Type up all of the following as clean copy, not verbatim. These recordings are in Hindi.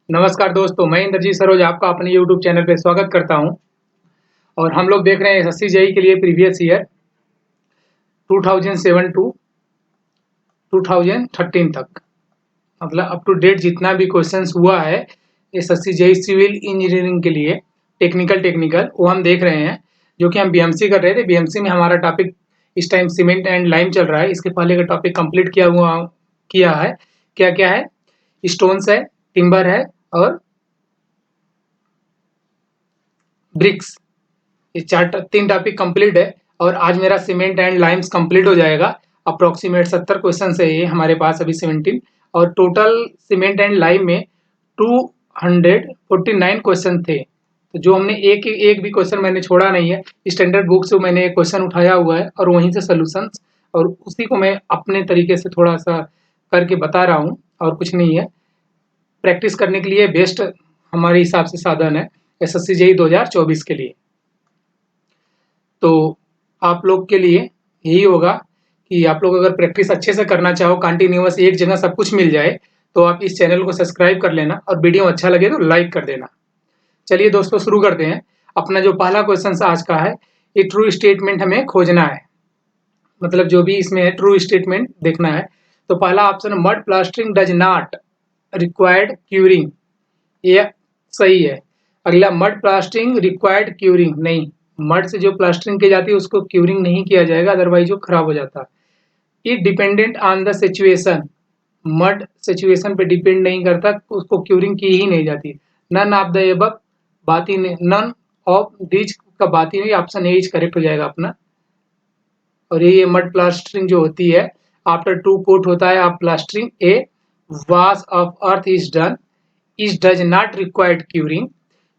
नमस्कार दोस्तों, मैं इंद्रजीत सरोज आपका अपने यूट्यूब चैनल पे स्वागत करता हूं। और हम लोग देख रहे हैं एसएससी जेईई के लिए प्रीवियस ईयर 2007 टू 2013 तक, मतलब अप टू डेट जितना भी क्वेश्चंस हुआ है एसएससी जेईई सिविल इंजीनियरिंग के लिए टेक्निकल वो हम देख रहे हैं। जो कि हम बीएमसी कर रहे थे। बीएमसी में हमारा टॉपिक इस टाइम सीमेंट एंड लाइम चल रहा है। इसके पहले का टॉपिक कंप्लीट किया है। क्या क्या है? स्टोन्स है, टिम्बर है और ब्रिक्स। ये तीन टॉपिक कंप्लीट है और आज मेरा सीमेंट एंड लाइम्स कंप्लीट हो जाएगा। अप्रोक्सीमेट 70 क्वेश्चन है ये हमारे पास अभी 17, और टोटल सीमेंट एंड लाइम में 249 क्वेश्चन थे। तो जो हमने एक भी क्वेश्चन मैंने छोड़ा नहीं है। स्टैंडर्ड बुक से मैंने एक क्वेश्चन उठाया हुआ है और वहीं से सोल्यूशंस, और उसी को मैं अपने तरीके से थोड़ा सा करके बता रहा हूँ और कुछ नहीं है। प्रैक्टिस करने के लिए बेस्ट हमारे हिसाब से साधन है एसएससी जेईई 2024 के लिए। तो आप लोग के लिए यही होगा कि आप लोग अगर प्रैक्टिस अच्छे से करना चाहो, कंटिन्यूअस एक जगह सब कुछ मिल जाए, तो आप इस चैनल को सब्सक्राइब कर लेना और वीडियो अच्छा लगे तो लाइक कर देना। चलिए दोस्तों, शुरू करते हैं। अपना जो पहला क्वेश्चन आज का है, ये ट्रू स्टेटमेंट हमें खोजना है। मतलब जो भी इसमें है ट्रू स्टेटमेंट देखना है। तो पहला option, mud plastering does not required curing, ये सही है। अगला, मड प्लास्टरिंग रिक्वायर्ड क्यूरिंग, नहीं, मड से जो प्लास्टरिंग की जाती है उसको क्यूरिंग नहीं किया जाएगा, अदरवाइज वो खराब हो जाता है। It dependent on the situation, mud situation पे डिपेंड नहीं करता, उसको क्यूरिंग की ही नहीं जाती। नन ऑफ द एबव, बात ही नहीं, नन ऑफ दिस का बात ही नहीं, ऑप्शन ए करेक्ट हो जाएगा अपना। और ये मड प्लास्टरिंग जो होती है, आफ्टर टू कोट होता है आप plastering, a wash of earth is done, is does not required curing.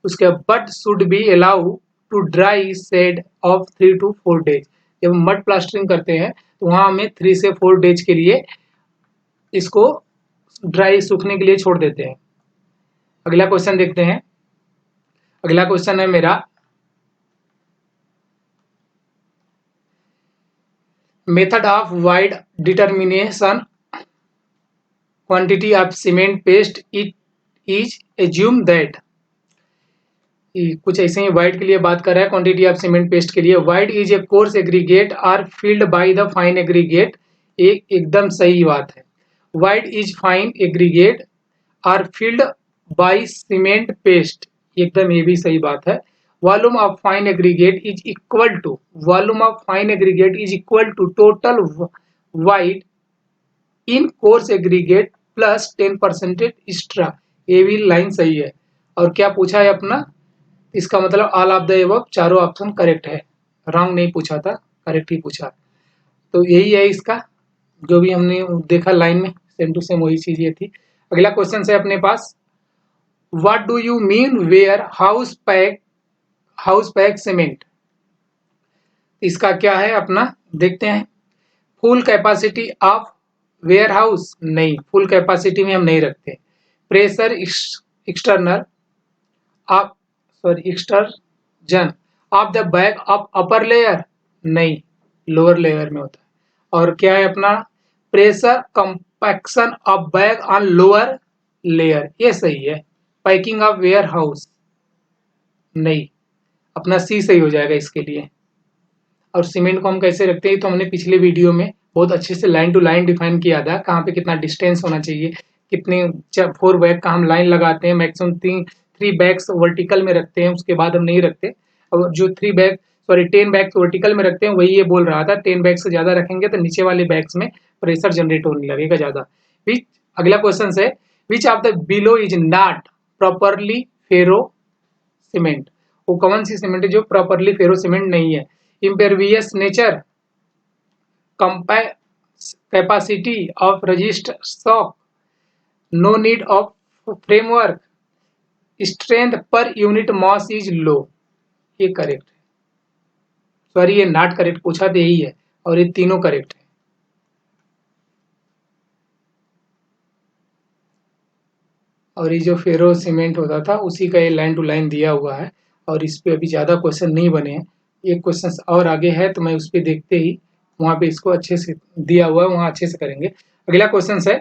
उसके but should be allow to dry said of 3 to 4 days. जब हम मड प्लास्टरिंग करते हैं तो वहां हमें 3 से 4 डेज के लिए इसको ड्राई सूखने के लिए छोड़ देते हैं। अगला क्वेश्चन देखते हैं। अगला क्वेश्चन है मेरा, method of wide determination quantity of cement paste it is assume that. कुछ ऐसे ही वाइड के लिए बात कर रहा है, क्वांटिटी ऑफ सीमेंट पेस्ट के लिए। Void is a coarse aggregate are filled by the fine aggregate, एकदम सही बात है। Void is fine aggregate are filled by cement paste, एकदम ये भी सही बात है। Volume of fine aggregate is equal to, volume of fine aggregate is equal to total void in coarse aggregate plus 10% extra, ये भी लाइन सही है। और क्या पूछा है अपना, इसका मतलब ऑल ऑफ द एबव, चारों ऑप्शन करेक्ट है, रॉन्ग नहीं पूछा था, करेक्ट ही पूछा। तो यही है इसका, जो भी हमने देखा लाइन में सेम टू सेम वही चीज ये थी। अगला क्वेश्चन है अपने पास, what do you mean warehouse pack cement. इसका क्या है अपना, देखते हैं। Full capacity of warehouse, नहीं, फुल कैपेसिटी में हम नहीं रखते। Pressure external of, sorry, extrusion of the bag of upper layer, नहीं, लोअर लेयर में होता है। और क्या है अपना, pressure compaction of bag on lower layer, ये सही है। पैकिंग ऑफ वेयर हाउस, नहीं, अपना सी सही हो जाएगा इसके लिए। और सीमेंट को हम कैसे रखते हैं तो हमने पिछले वीडियो में बहुत अच्छे से लाइन टू लाइन डिफाइन किया था, कहाँ पे कितना डिस्टेंस होना चाहिए, कितने 4 बैग का हम लाइन लगाते हैं, मैक्सिमम 3 बैग्स वर्टिकल में रखते हैं, उसके बाद हम नहीं रखते। और जो 10 बैग्स वर्टिकल में रखते हैं, वही ये बोल रहा था, 10 बैग से ज्यादा रखेंगे तो नीचे वाले बैग्स में प्रेशर जनरेट होने लगेगा ज्यादा। अगला क्वेश्चन है, which of the below is not properly ferro cement, वो कौन सी सीमेंट है जो प्रॉपरली फेरो सीमेंट नहीं है। Impervious nature, capacity of resist shock, no need of framework, strength per unit mass is low, ये करेक्ट है। सॉरी, ये नॉट करेक्ट पूछा तो यही है, और ये तीनों करेक्ट है। और ये जो फेरो सीमेंट होता था उसी का ये लाइन टू लाइन दिया हुआ है, और इस पे अभी ज़्यादा क्वेश्चन नहीं बने हैं। एक क्वेश्चन और आगे है तो मैं उस पर देखते ही वहाँ पे इसको अच्छे से दिया हुआ है, वहाँ अच्छे से करेंगे। अगला क्वेश्चन है,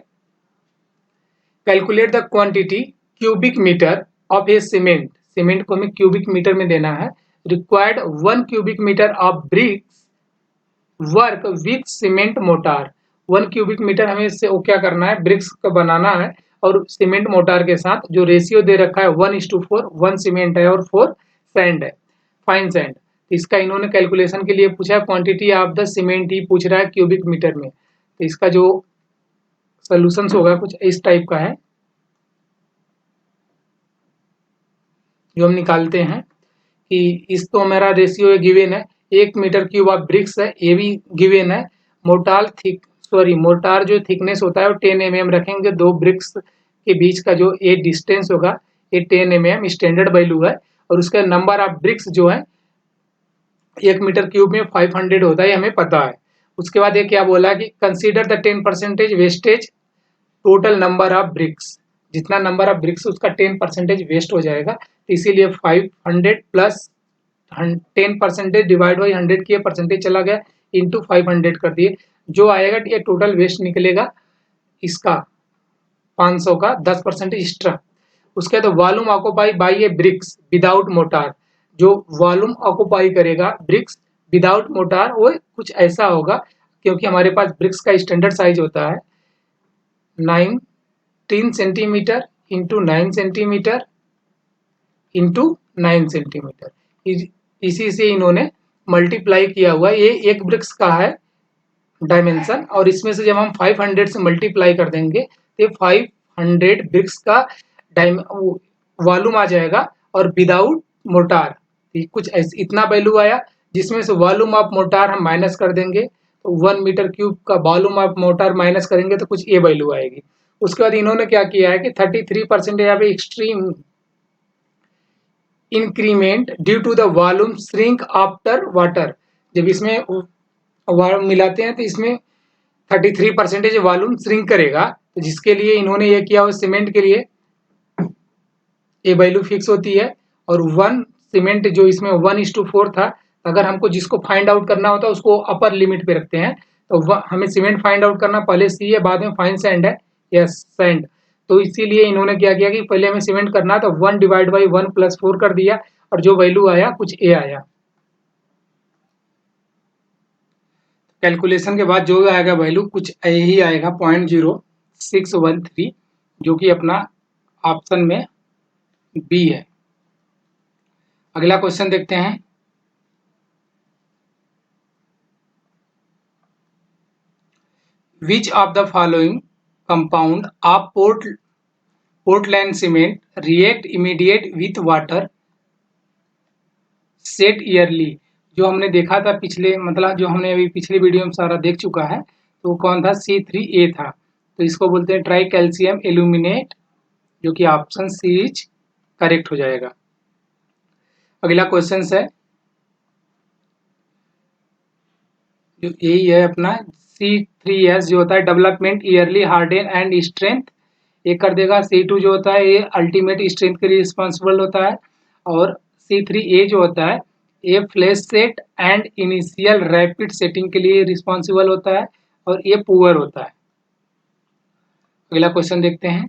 calculate the quantity cubic metre of a cement, cement को हमें क्यूबिक मीटर में देना है, required 1 cubic metre of bricks work with cement mortar. 1 cubic metre हमें इससे वो क्या करना है, ब्रिक्स का बनाना है और सीमेंट मोटार के साथ जो रेशियो दे रखा है 1:4, 1 सीमेंट है और 4 सैंड है, फाइन सैंड। इसका इन्होंने कैलकुलेशन के लिए पूछा है, क्वांटिटी ऑफ द सीमेंट ही पूछ रहा है क्यूबिक मीटर में। तो इसका जो सॉल्यूशंस होगा कुछ इस टाइप का है जो हम निकालते हैं कि इस तो मेरा रेशियो गिवन है, 1 मीटर क्यूब ऑफ ब्रिक्स है, ये भी गिवन है। मोर्टार जो थिकनेस होता है वो 10 mm रखेंगे, दो ब्रिक्स के बीच का जो ये डिस्टेंस होगा ये 10 mm स्टैंडर्ड वैल्यू है। और उसका नंबर ऑफ ब्रिक्स जो है 1 मीटर क्यूब में 500 होता है, हमें पता है। उसके बाद ये क्या बोला कि consider the 10% wastage total number of BRICS, जितना नंबर ऑफ ब्रिक्स उसका 10% वेस्ट हो जाएगा, तो इसीलिए 500 प्लस 10% डिवाइड बाई 100 किए, परसेंटेज चला गया इंटू 500 कर दिए, जो आएगा ये टोटल वेस्ट निकलेगा इसका 500 का 10% एक्स्ट्रा। उसके बाद volume occupy by a bricks without mortar, जो वॉल्यूम ऑक्यूपाई करेगा ब्रिक्स विदाउट मोटार वो कुछ ऐसा होगा, क्योंकि हमारे पास ब्रिक्स का स्टैंडर्ड साइज होता है 19 centimetre into 9 centimetre into 9 centimetre. इसी से इन्होंने मल्टीप्लाई किया हुआ, ये एक ब्रिक्स का है डायमेंशन, और इसमें से जब हम 500 से मल्टीप्लाई कर देंगे तो 500 ब्रिक्स का वॉल्यूम आ जाएगा और विदाउट मोटार कुछ इतना वैल्यू आया, जिसमें से वॉल्यूम ऑफ मोटार हम माइनस कर देंगे, तो 1 मीटर क्यूब का वॉल्यूम ऑफ मोटार माइनस करेंगे तो कुछ ये वैल्यू आएगी। उसके बाद इन्होंने क्या किया है कि 33% यहाँ पे extreme increment due to the volume shrink after water, जब इसमें मिलाते हैं तो इसमें 33% वॉल्यूम श्रिंक करेगा, तो जिसके लिए इन्होंने ये किया, सीमेंट के लिए ये वैल्यू फिक्स होती है। और 1 सीमेंट जो इसमें 1:4 था, अगर हमको जिसको फाइंड आउट करना होता है उसको अपर लिमिट पे रखते हैं, तो हमें सीमेंट फाइंड आउट करना पहले सी है, बाद में फाइन सैंड है, यस सैंड। तो इसीलिए इन्होंने क्या किया कि पहले हमें सीमेंट करना तो 1 डिवाइड बाई 1 प्लस 4 कर दिया, और जो वैल्यू आया कुछ ए आया। कैलकुलेशन के बाद जो आएगा वैल्यू कुछ यही आएगा 0.0613, जो कि अपना ऑप्शन में बी है। अगला क्वेश्चन देखते हैं। Which of the following compound of Portland cement react immediate with water set yearly, जो हमने देखा था पिछले, मतलब जो हमने अभी पिछले वीडियो में सारा देख चुका है, तो वो कौन था, C3A था। तो इसको बोलते हैं ट्राई कैल्शियम एल्यूमिनेट, जो कि ऑप्शन सी इज करेक्ट हो जाएगा। अगला क्वेश्चन है जो यही है अपना C3S, जो होता है development yearly harden and strength, ये कर देगा। C2 जो होता है ये अल्टीमेट स्ट्रेंथ के लिए रिस्पॉन्सिबल होता है, और C3A जो होता है ये flash set and initial rapid setting के लिए रिस्पॉन्सिबल होता है, और ये पुअर होता है। अगला क्वेश्चन देखते हैं।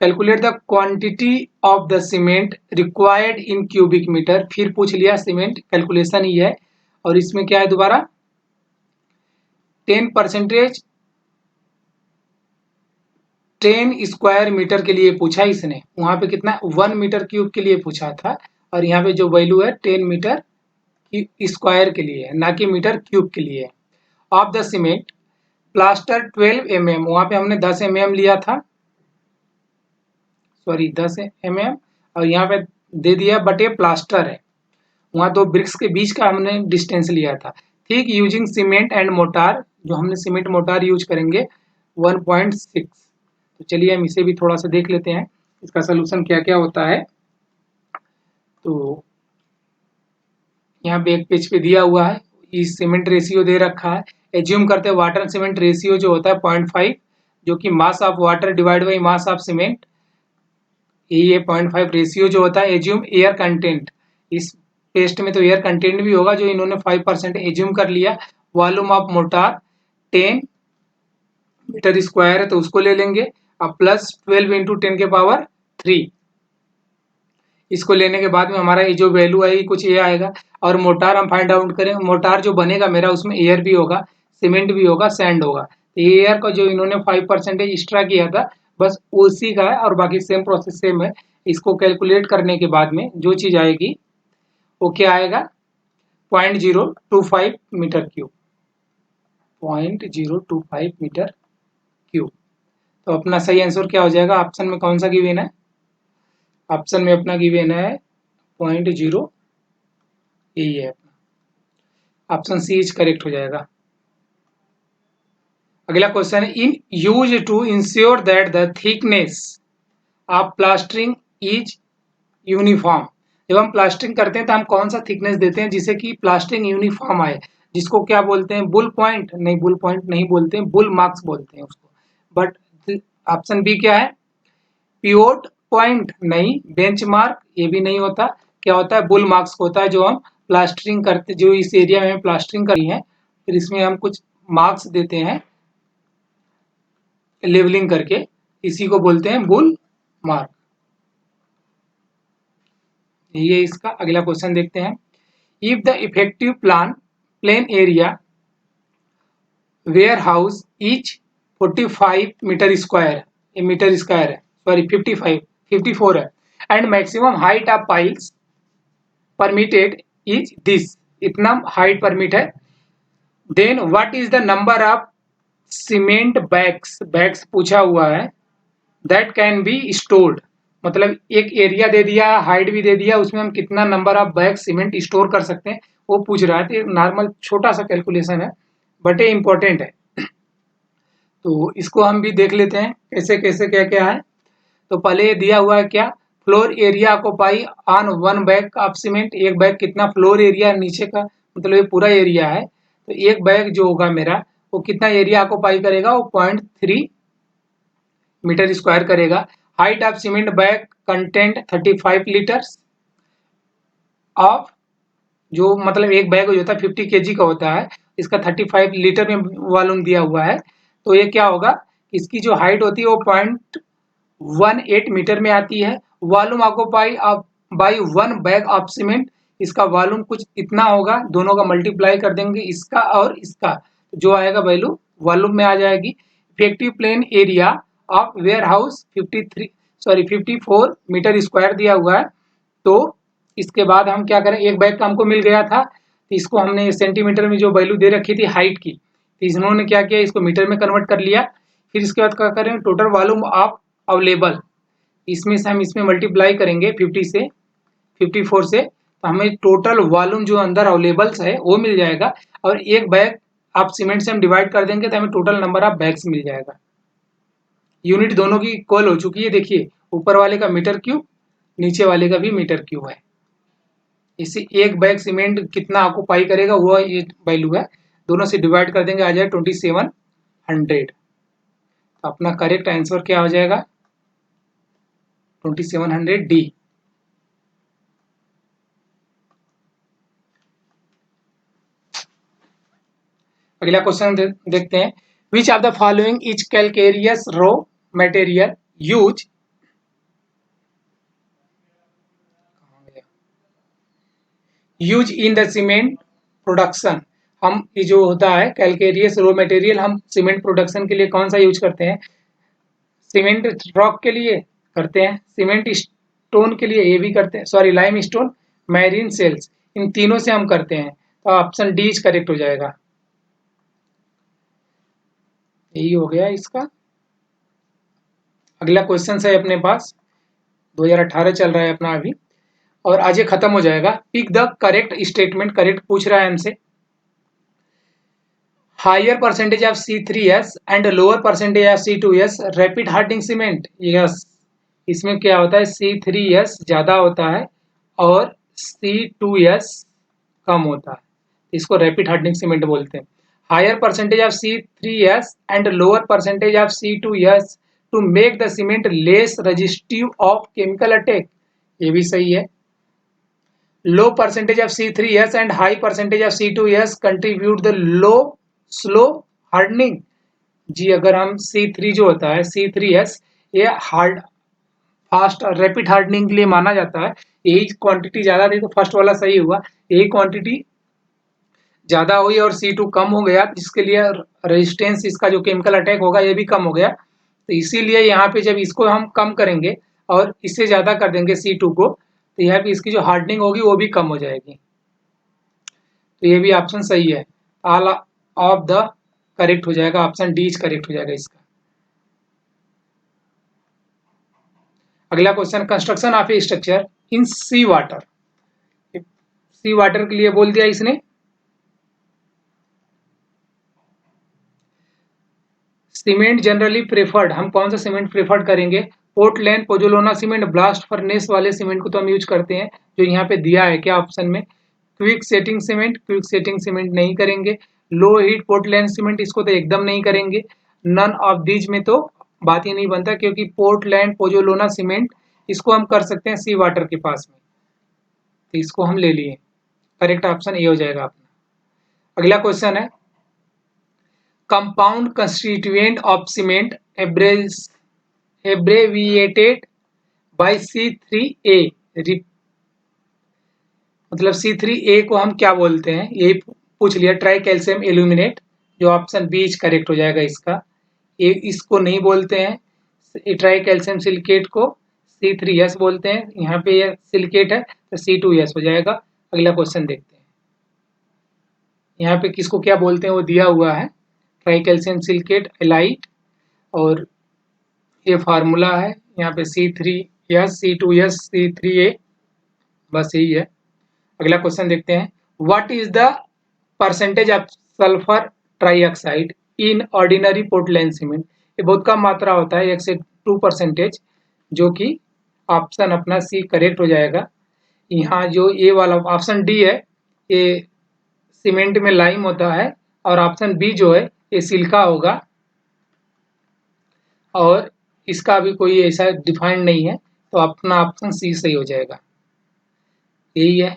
Calculate the quantity of the cement required in cubic metre, फिर पूछ लिया, सीमेंट कैलकुलेशन ही है, और इसमें क्या है दोबारा 10% 10 स्क्वायर मीटर के लिए पूछा इसने, वहां पे कितना 1 मीटर क्यूब के लिए पूछा था, और यहाँ पे जो वैल्यू है 10 मीटर स्क्वायर के लिए है, ना कि मीटर क्यूब के लिए। Of the cement plaster 12 mm, वहां पे हमने 10 mm लिया था, सॉरी 10 mm, और यहाँ पे दे दिया बट ये प्लास्टर है, वहाँ दो ब्रिक्स के बीच का हमने डिस्टेंस लिया था। ठीक यूजिंग सीमेंट एंड मोटार, जो हमने सीमेंट मोटार यूज करेंगे 1.6। तो चलिए हम इसे भी थोड़ा सा देख लेते हैं, इसका सोल्यूशन क्या क्या होता है। तो यहाँ पे एक पेज पे दिया हुआ है, इस सीमेंट रेशियो दे रखा है। एज्यूम करते हैं वाटर सीमेंट रेशियो जो होता है 0.5, जो कि mass of water divide by mass of cement, ये 0.5 रेशियो जो होता है। एज्यूम एयर कंटेंट, इस पेस्ट में तो एयर कंटेंट भी होगा, जो इन्होंने 5% एज्यूम कर लिया। Volume of mortar 10 metre square है तो उसको ले लेंगे। अब प्लस 12 इंटू 10 के पावर 3, इसको लेने के बाद में हमारा ये जो वैल्यू आएगी कुछ ये आएगा। और मोटार हम फाइंड आउट करें, मोटार जो बनेगा मेरा उसमें एयर भी होगा, सीमेंट भी होगा, सैंड होगा। तो एयर का जो इन्होंने 5% एक्स्ट्रा किया था बस उसी का है, और बाकी सेम प्रोसेस सेम है। इसको कैलकुलेट करने के बाद में जो चीज आएगी वो क्या आएगा, 0.025 मीटर क्यूब, 0.025 मीटर क्यूब। तो अपना सही आंसर क्या हो जाएगा, ऑप्शन में कौन सा गिवन है, ऑप्शन में अपना गिवन है 0.0, यही है अपना, ऑप्शन सी इज करेक्ट हो जाएगा। अगला क्वेश्चन है, in use to ensure that the thickness of plastering is uniform. जब हम प्लास्टरिंग करते हैं तो हम कौन सा थिकनेस देते हैं जिससे कि प्लास्टरिंग यूनिफॉर्म आए, जिसको क्या बोलते हैं, बुल पॉइंट नहीं, बुल पॉइंट नहीं बोलते हैं, बुल मार्क्स बोलते हैं उसको। बट ऑप्शन बी क्या है, पिवोट पॉइंट नहीं, बेंचमार्क ये भी नहीं होता, क्या होता है, बुल मार्क्स होता है। जो हम प्लास्टरिंग करते, जो इस एरिया में प्लास्टरिंग करी है फिर इसमें हम कुछ मार्क्स देते हैं लेवलिंग करके, इसी को बोलते हैं बुल मार्क। ये इसका अगला क्वेश्चन देखते हैं, if the effective plane area warehouse is 45 metre square, metre square है, सॉरी 54 है, and maximum height of piles permitted is this, इतना हाइट परमिट है, then what is the number of cement bags पूछा हुआ है, दैट कैन बी स्टोर्ड, मतलब एक एरिया दे दिया, हाइट भी दे दिया, उसमें हम कितना number of bag cement store कर सकते हैं वो पूछ रहा है। तो नॉर्मल छोटा सा कैलकुलेशन है बट ये इंपॉर्टेंट है, तो इसको हम भी देख लेते हैं कैसे कैसे क्या क्या है। तो पहले ये दिया हुआ है क्या, floor area occupy on 1 bag of cement, एक बैग कितना फ्लोर एरिया नीचे का, मतलब ये पूरा एरिया है, तो एक बैग जो होगा मेरा वो कितना एरिया ऑक्युपाई करेगा, वो 0.3 मीटर स्क्वायर करेगा। Height of cement bag content 35 litres of, जो मतलब एक बैग जो होता है 50 केजी का होता है, इसका 35 लीटर में वॉल्यूम दिया हुआ है। तो ये क्या होगा, इसकी जो हाइट होती है वो 0.18 मीटर में आती है। Volume occupy by 1 bag of cement, इसका वॉल्यूम कुछ इतना होगा, दोनों का मल्टीप्लाई कर देंगे इसका और इसका, जो आएगा वैल्यू वॉल्यूम में आ जाएगी। Effective plane area of warehouse 54 metre square दिया हुआ है। तो इसके बाद हम क्या करें, एक बैग का हमको मिल गया था, तो इसको हमने सेंटीमीटर में जो वैल्यू दे रखी थी हाइट की, तो इन्होंने क्या किया, इसको मीटर में कन्वर्ट कर लिया। फिर इसके बाद क्या करें, टोटल वॉल्यूम ऑफ अवेलेबल, इसमें से हम इसमें मल्टीप्लाई करेंगे 54 से, तो हमें टोटल वॉल्यूम जो अंदर अवेलेबल्स है वो मिल जाएगा, और एक बैग आप सीमेंट से हम डिवाइड कर देंगे तो हमें टोटल नंबर ऑफ बैग्स मिल जाएगा। यूनिट दोनों की इक्वल हो चुकी है, देखिए ऊपर वाले का मीटर क्यूब, नीचे वाले का भी मीटर क्यूब है। इसी एक बैग सीमेंट कितना ऑक्युपाई करेगा वो ये वैल्यू है, दोनों से डिवाइड कर देंगे आ जाए 2700। अपना करेक्ट आंसर क्या हो जाएगा, 2700 डी। अगला क्वेश्चन देखते हैं, which of the following is calcareous raw material use in the cement production. हम ये जो होता है कैलकेरियस रो मटेरियल हम सीमेंट प्रोडक्शन के लिए कौन सा यूज करते हैं, सीमेंट रॉक के लिए करते हैं, सीमेंट स्टोन के लिए ये भी करते हैं, sorry limestone, marine shells, इन तीनों से हम करते हैं। तो ऑप्शन डी इज करेक्ट हो जाएगा, यही हो गया इसका। अगला क्वेश्चन है अपने पास, 2018 चल रहा है अपना अभी, और आज ये खत्म हो जाएगा। Pick the correct statement, correct पूछ रहा है हमसे। Higher percentage of C3S and lower percentage of C2S rapid hardening cement, yes, इसमें क्या होता है, C3S ज्यादा होता है और C2S कम होता है, इसको रैपिड हार्डनिंग सीमेंट बोलते हैं। Higher percentage of C3S and lower percentage of C2S to make the cement less resistive of chemical attack, ये भी सही है। Low percentage of C3S and high percentage of C2S contribute the slow hardening, जी अगर हम C3 जो होता है C3S ये फास्ट और रैपिड हार्डनिंग के लिए माना जाता है। यही क्वांटिटी ज़्यादा थी तो फर्स्ट वाला सही हुआ, यही क्वांटिटी ज़्यादा हुई और C2 कम हो गया, जिसके लिए रेजिस्टेंस इसका जो केमिकल अटैक होगा ये भी कम हो गया। तो इसीलिए यहाँ पे जब इसको हम कम करेंगे और इससे ज़्यादा कर देंगे C2 को, तो यहाँ पे इसकी जो हार्डनिंग होगी वो भी कम हो जाएगी। तो ये भी ऑप्शन सही है, ऑल ऑफ द करेक्ट हो जाएगा, ऑप्शन डी करेक्ट हो जाएगा इसका। अगला question, construction of a structure in sea water. Sea water के लिए बोल दिया इसने, सीमेंट जनरली प्रेफर्ड, हम कौन सा सीमेंट प्रेफर्ड करेंगे? Portland, pozzolana cement, blast furnace वाले सीमेंट को तो हम यूज करते हैं, जो यहाँ पे दिया है क्या ऑप्शन में, quick setting cement, quick setting cement नहीं करेंगे। लो हीट पोर्टलैंड सीमेंट, इसको तो एकदम नहीं करेंगे। नन ऑफ दीज में तो बात ही नहीं बनता, क्योंकि पोर्टलैंड पोजोलाना सीमेंट इसको हम कर सकते हैं सी वाटर के पास में, तो इसको हम ले लिए, करेक्ट ऑप्शन ए हो जाएगा अपना। अगला क्वेश्चन है, compound constituent of cement abbreviated by C3A, मतलब C3A को हम क्या बोलते हैं, ये पूछ लिया। ट्राई कैल्शियम एल्यूमिनेट, जो ऑप्शन बी करेक्ट हो जाएगा इसका, ये इसको नहीं बोलते हैं। ट्राई कैल्शियम सिलिकेट को C3S बोलते हैं, यहाँ पे ये सिलिकेट है तो C2S हो जाएगा। अगला क्वेश्चन देखते हैं, यहाँ पे किसको क्या बोलते हैं वो दिया हुआ है, ट्राई कैल्शियम सिलिकेट एलाइट, और ये फार्मूला है यहाँ पे C3S, C2S, C3A, बस यही है। अगला क्वेश्चन देखते हैं, what is the percentage of sulphur trioxide in ordinary Portland cement. ये बहुत कम मात्रा होता है, 1 से 2%, जो कि ऑप्शन अपना सी करेक्ट हो जाएगा। यहाँ जो ये वाला ऑप्शन डी है, ये सीमेंट में लाइम होता है, और ऑप्शन बी जो है ये सिल्का होगा, और इसका भी कोई ऐसा डिफाइंड नहीं है, तो अपना ऑप्शन सी सही हो जाएगा, यही है।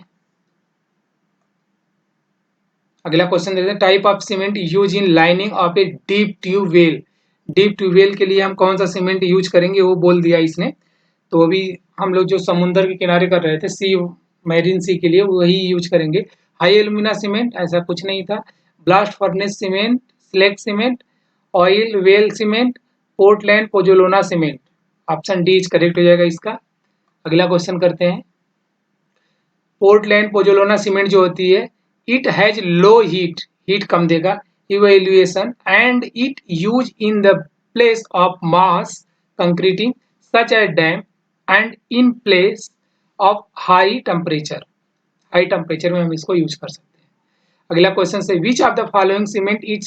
अगला क्वेश्चन देखते हैं, type of cement use in lining of a deep tubewell. Deep tubewell के लिए हम कौन सा सीमेंट यूज करेंगे वो बोल दिया इसने, तो अभी हम लोग जो समुद्र के किनारे कर रहे थे सी मैरीन सी के लिए वही यूज करेंगे। हाई एल्यूमिना सीमेंट, ऐसा कुछ नहीं था। Blast furnace cement, slag cement, oil well cement, Portland pozzolana cement, option D correct हो जाएगा इसका। अगला क्वेश्चन करते हैं, पोर्टलैंड पोजोलाना सीमेंट जो होती है, इट हैज लो हीट कम देगा, evaluation, and it use in the place of mass concreting such as dam, and in place of high temperature में हम इसको यूज कर सकते हैं। अगला क्वेश्चन से, which of the following cement is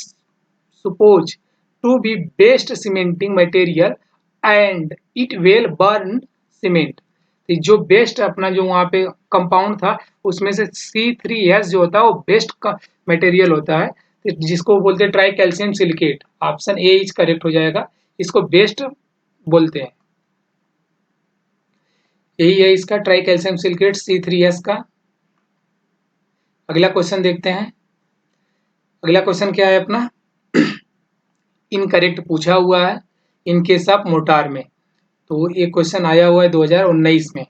suppose to be best cementing material and it will burn cement. जो बेस्ट अपना जो वहाँ पे कंपाउंड था उसमें से C3S जो होता है वो बेस्ट मटेरियल होता है, जिसको बोलते हैं try calcium silicate, option A is correct हो जाएगा, इसको बेस्ट बोलते हैं, यही है इसका ट्राई कैल्शियम सिलिकेट C3S का। अगला क्वेश्चन देखते हैं, अगला क्वेश्चन क्या है अपना, इनकरेक्ट पूछा हुआ है इन केस ऑफ मोटार में, तो ये क्वेश्चन आया हुआ है 2019 में,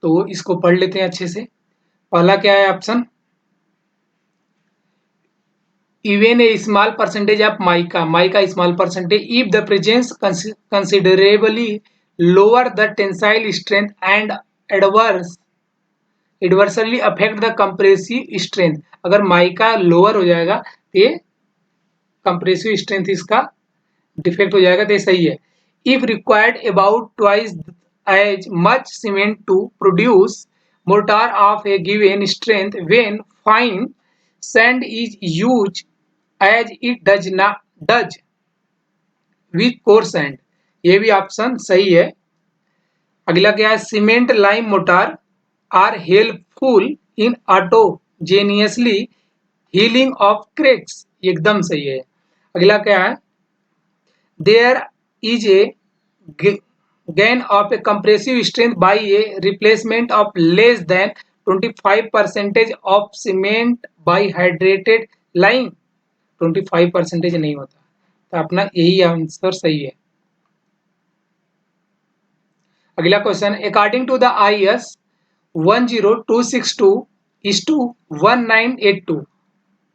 तो इसको पढ़ लेते हैं अच्छे से। पहला क्या है option, even a small percentage of mica small percentage if the presence considerably lower the tensile strength and adversely affect the compressive strength. अगर माइका लोअर हो जाएगा तो ये कंप्रेसिव स्ट्रेंथ इसका डिफेक्ट हो जाएगा, तो ये सही है। If required about twice as much cement to produce mortar of a given strength when fine sand is use as it does with coarse sand, ये भी ऑप्शन सही है। अगला क्या है, cement lime mortar are helpful in autogenously healing of cracks, एकदम सही है। अगला क्या है, there is a gain of a compressive strength by a replacement of less than 25% of cement by hydrated lime, 25% नहीं होता, तो अपना यही आंसर सही है। अगला question, according to the IS 10262:1982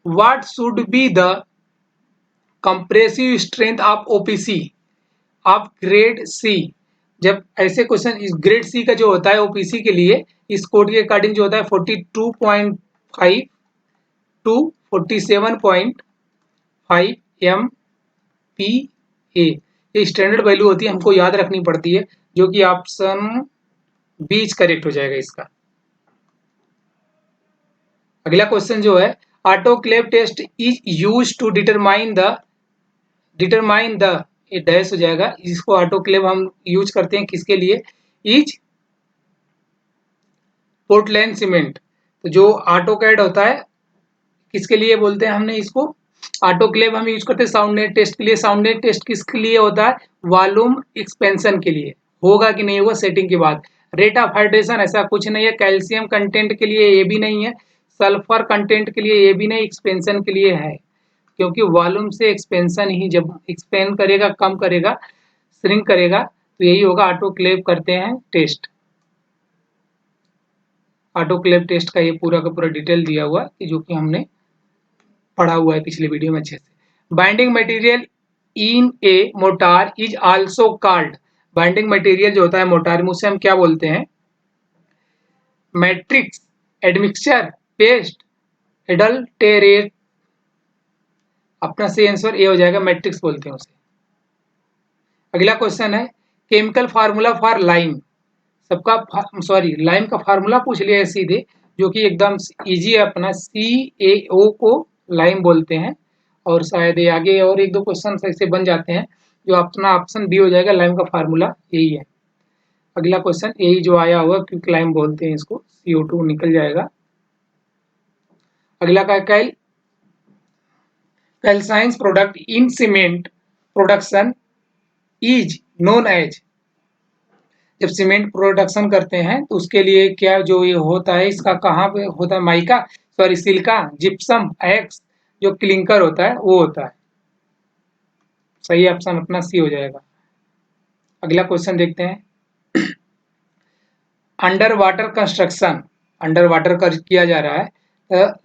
what should be the compressive strength of OPC of grade C. जब ऐसे क्वेश्चन इस ग्रेड सी का जो होता है OPC के लिए, इस कोड के अकॉर्डिंग जो होता है 42.5 टू 47.5 MPa, ये स्टैंडर्ड वैल्यू होती है, हमको याद रखनी पड़ती है, जो कि ऑप्शन बी करेक्ट हो जाएगा इसका। अगला क्वेश्चन जो है, autoclave test is use to determine the ये डैश हो जाएगा, इसको ऑटोक्लेव हम यूज करते हैं किसके लिए, इज पोर्टलैंड सीमेंट। तो जो ऑटोकैड होता है किसके लिए बोलते हैं हमने इसको, ऑटोक्लेव हम यूज करते हैं साउंडनेट टेस्ट के लिए। साउंडनेट टेस्ट किसके लिए होता है, वॉल्यूम एक्सपेंशन के लिए। होगा कि नहीं होगा सेटिंग के बाद। रेट ऑफ हाइड्रेशन ऐसा कुछ नहीं है, कैल्शियम कंटेंट के लिए ये भी नहीं है, सल्फर कंटेंट के लिए ये भी नहीं, एक्सपेंशन के लिए है, क्योंकि वॉल्यूम से एक्सपेंशन ही, जब एक्सपेंड करेगा कम करेगा श्रिंक करेगा, तो यही होगा, ऑटोक्लेव करते हैं टेस्ट। ऑटोक्लेव टेस्ट का ये पूरा का पूरा डिटेल दिया हुआ कि जो कि हमने पढ़ा हुआ है पिछले वीडियो में अच्छे से। Binding material in A motor is also called, binding material जो होता है मोटार में उसे हम क्या बोलते हैं, मैट्रिक्स, एडमिक्सचर, पेस्ट, एडल्टेरेट। अपना सही आंसर ए हो जाएगा, मैट्रिक्स बोलते हैं उसे। अगला क्वेश्चन है, केमिकल फार्मूला फॉर लाइम। सबका सॉरी लाइम का फार्मूला पूछ लिया है सीधे, जो कि एकदम इजी है अपना, CaO को लाइम बोलते हैं। और शायद ये आगे और एक दो क्वेश्चन ऐसे बन जाते हैं, जो अपना ऑप्शन बी हो जाएगा, लाइम का फार्मूला यही है। अगला क्वेश्चन यही जो आया हुआ, क्योंकि लाइम बोलते हैं इसको, CO2 निकल जाएगा। अगला का calcined product in cement production is known as. जब सीमेंट प्रोडक्शन करते हैं तो उसके लिए क्या जो ये होता है, इसका कहाँ पे होता है, mica sorry silica, gypsum, x, जो क्लिंकर होता है वो होता है। सही ऑप्शन अपना सी हो जाएगा। अगला क्वेश्चन देखते हैं, under water construction, under water कर किया जा रहा है,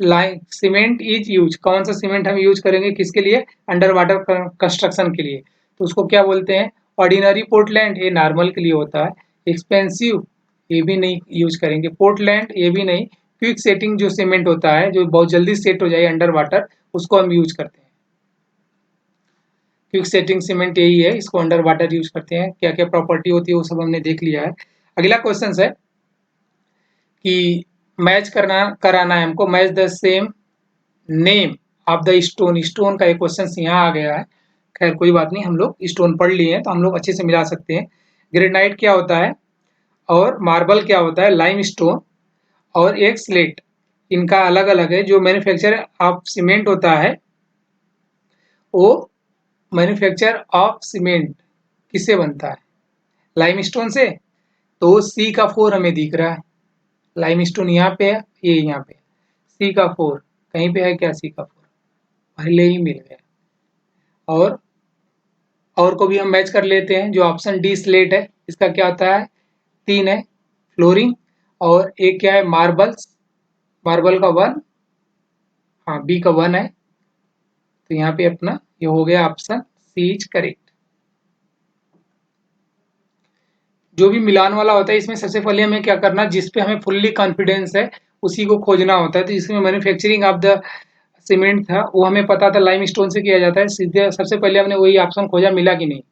लाइन सीमेंट इज यूज, कौन सा सीमेंट हम यूज करेंगे किसके लिए, अंडर वाटर कंस्ट्रक्शन के लिए, तो उसको क्या बोलते हैं, ऑर्डिनरी पोर्टलैंड, ये नॉर्मल के लिए होता है। एक्सपेंसिव ये भी नहीं यूज करेंगे, पोर्टलैंड ये भी नहीं। क्विक सेटिंग जो सीमेंट होता है, जो बहुत जल्दी सेट हो जाए अंडर वाटर, उसको हम यूज करते हैं। क्विक सेटिंग सीमेंट यही है, इसको अंडर वाटर यूज करते हैं। क्या क्या प्रॉपर्टी होती है वो सब हमने देख लिया है। अगला क्वेश्चन है कि मैच कराना है हमको, match the same name of the stone. Stone का एक क्वेश्चन यहाँ आ गया है, खैर कोई बात नहीं, हम लोग स्टोन पढ़ लिए हैं तो हम लोग अच्छे से मिला सकते हैं। ग्रेनाइट क्या होता है और मार्बल क्या होता है, लाइम स्टोन और एक स्लेट, इनका अलग अलग है। जो मैन्युफैक्चर ऑफ सीमेंट होता है, वो मैन्युफैक्चर ऑफ सीमेंट किससे बनता है, लाइम स्टोन से। तो C का 4 हमें दिख रहा है, लाइम स्टोन यहाँ पे है, ये यहाँ पे, C का 4 कहीं पे है क्या, C का 4 पहले ही मिल गया। और को भी हम मैच कर लेते हैं, जो ऑप्शन डी स्लेट है, इसका क्या होता है, 3 है फ्लोरिंग, और एक क्या है मार्बल्स, मार्बल का 1, हाँ बी का 1 है, तो यहाँ पे अपना ये हो गया ऑप्शन सी इज करेक्ट। जो भी मिलान वाला होता है, इसमें सबसे पहले हमें क्या करना, जिस पे हमें फुल्ली कॉन्फिडेंस है उसी को खोजना होता है। तो इसमें मैन्युफैक्चरिंग ऑफ द सीमेंट था, वो हमें पता था लाइम स्टोन से किया जाता है, सीधे सबसे पहले हमने वही ऑप्शन खोजा, मिला कि नहीं।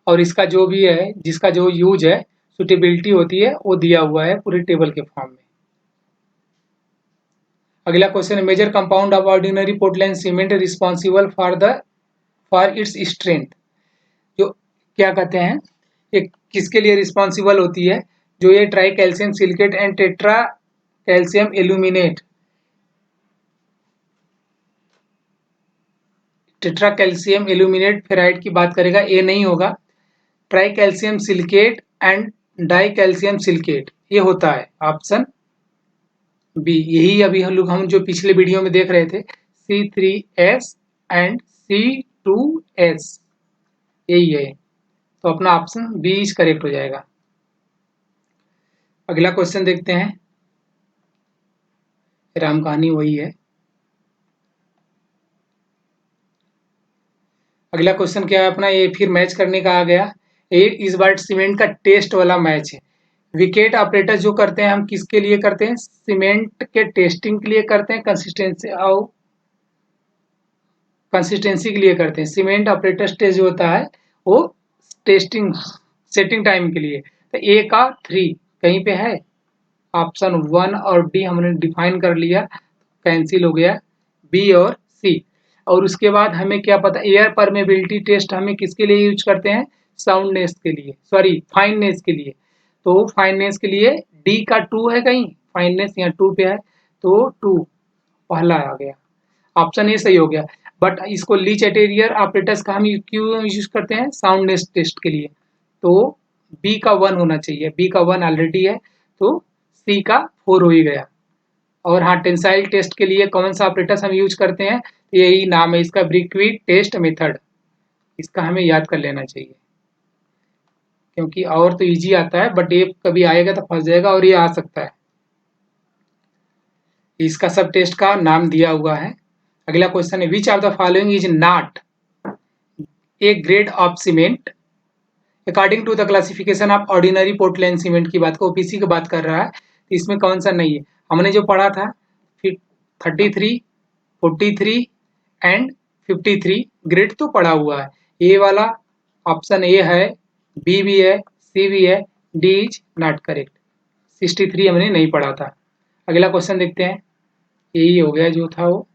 और इसका जो भी है, जिसका जो यूज है, सुटेबिलिटी होती है, वो दिया हुआ है पूरे टेबल के फॉर्म में। अगला क्वेश्चन है, major compound of ordinary Portland cement responsible for its strength. जो क्या कहते हैं, ये किसके लिए रिस्पॉन्सिबल होती है, जो ये tricalcium silicate and tetra calcium aluminate, tetra calcium aluminate ferrite की बात करेगा, ये नहीं होगा। Try calcium silicate and die calcium silicate ये होता है ऑप्शन बी। यही अभी हम जो पिछले वीडियो में देख रहे थे, C3S एंड C2S, यही है। तो अपना ऑप्शन बी इज करेक्ट हो जाएगा। अगला क्वेश्चन देखते हैं, राम कहानी वही है। अगला क्वेश्चन क्या है अपना, ये फिर मैच करने का आ गया। ये इस बार सीमेंट का टेस्ट वाला मैच है। विकेट ऑपरेटर जो करते हैं हम किसके लिए करते हैं, सीमेंट के टेस्टिंग के लिए करते हैं, कंसिस्टेंसी के लिए करते हैं। सीमेंट ऑपरेटर टेस्ट जो होता है वो टेस्टिंग सेटिंग टाइम के लिए। तो ए का 3 कहीं पे है, ऑप्शन 1 और डी हमने डिफाइन कर लिया, कैंसिल हो गया, बी और सी। और उसके बाद हमें क्या पता, एयर परमेबिलिटी टेस्ट हमें किसके लिए यूज करते हैं, साउंडनेस के लिए, सॉरी फाइननेस के लिए। तो फाइननेस के लिए डी का 2 है कहीं, फाइननेस यहाँ 2 पे है, तो 2 पहला आ गया, ऑप्शन ए सही हो गया। बट इसको लीच एटेरियर ऑपरेटर्स का हम क्यों यूज करते हैं, साउंडनेस टेस्ट के लिए। तो बी का 1 होना चाहिए, बी का 1 ऑलरेडी है, तो सी का 4 हो ही गया। और हाँ, टेंसाइल टेस्ट के लिए कौन सा ऑपरेटर्स हम यूज करते हैं, यही नाम है इसका, ब्रिक्विट टेस्ट मेथड। इसका हमें याद कर लेना चाहिए, क्योंकि और तो इजी आता है, बट ये कभी आएगा तो फंस जाएगा, और ये आ सकता है। इसका सब टेस्ट का नाम दिया हुआ है। अगला क्वेश्चन है, which of the following is not a grade of cement according to the classification of ordinary Portland cement की बात को, ओपीसी की बात कर रहा है, तो इसमें कौन सा नहीं है। हमने जो पढ़ा था, फिर 33, 43 एंड 53 ग्रेड तो पढ़ा हुआ है। ए वाला ऑप्शन ए है, बी भी है, सी भी है, डी इज नॉट करेक्ट। 63 हमने नहीं पढ़ा था। अगला क्वेश्चन देखते हैं, यही हो गया जो था वो।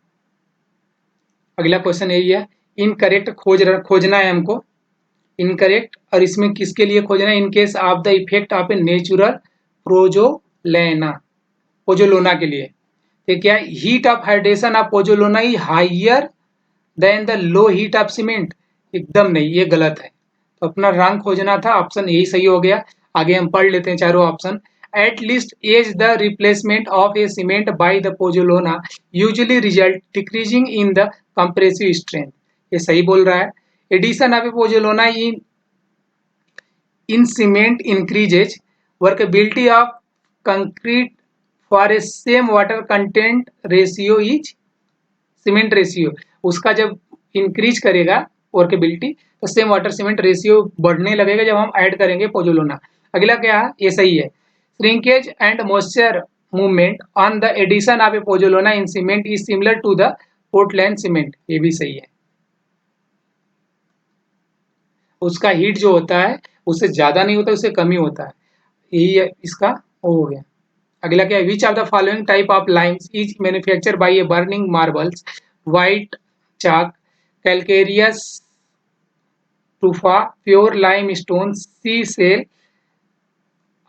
अगला क्वेश्चन यही है, इनकरेक्ट खोजना है हमको, इनकरेक्ट, और इसमें किसके लिए खोजना है, in case of the effect of a natural pozzolana के लिए। तो क्या heat of hydration of pozzolana ही higher than the low heat of cement, एकदम नहीं, ये गलत है। तो अपना रंग खोजना था, ऑप्शन यही सही हो गया। आगे हम पढ़ लेते हैं चारों option. At least as the replacement of a cement by the pozzolana usually result decreasing in the compressive strength, ये सही बोल रहा है। Addition of a pozzolana in cement increases workability of concrete for a same water content ratio is cement ratio, उसका जब इंक्रीज करेगा वर्केबिलिटी तो सेम वाटर सीमेंट रेशियो बढ़ने लगेगा जब हम ऐड करेंगे पोजोलोना। अगला क्या है, ये सही है। Shrinkage and moisture movement on the addition of a pozzolana in cement is similar to the Portland cement, ये भी सही है। उसका हीट जो होता है उससे ज्यादा नहीं होता, उससे कम ही होता है, यही है इसका हो गया। अगला क्या है, which of the following type of limes is manufacture by a burning marbles, white chalk, calcareous tufa, pure limestone, sea shell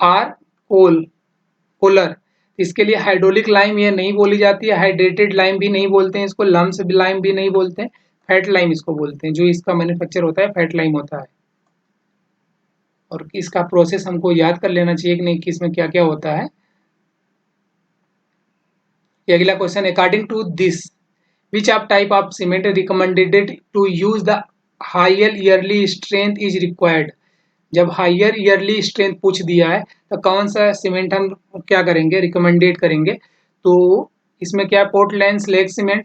और कोलर। इसके लिए हाइड्रोलिक लाइम ये नहीं बोली जाती है, हाइड्रेटेड लाइम भी नहीं बोलते हैं इसको, लम्स लाइम भी नहीं बोलते हैं, फैट लाइम इसको बोलते हैं। जो इसका मैन्युफैक्चर होता है फैट लाइम होता है। और इसका प्रोसेस हमको याद कर लेना चाहिए कि नहीं कि इसमें क्या क्या होता है। ये अगला question, according to this which of type of cement recommended to use the higher yearly strength is required, जब हायर ईयरली स्ट्रेंथ पूछ दिया है तो कौन सा सीमेंट हम क्या करेंगे, रिकमेंडेड करेंगे। तो इसमें क्या, Portland slag cement,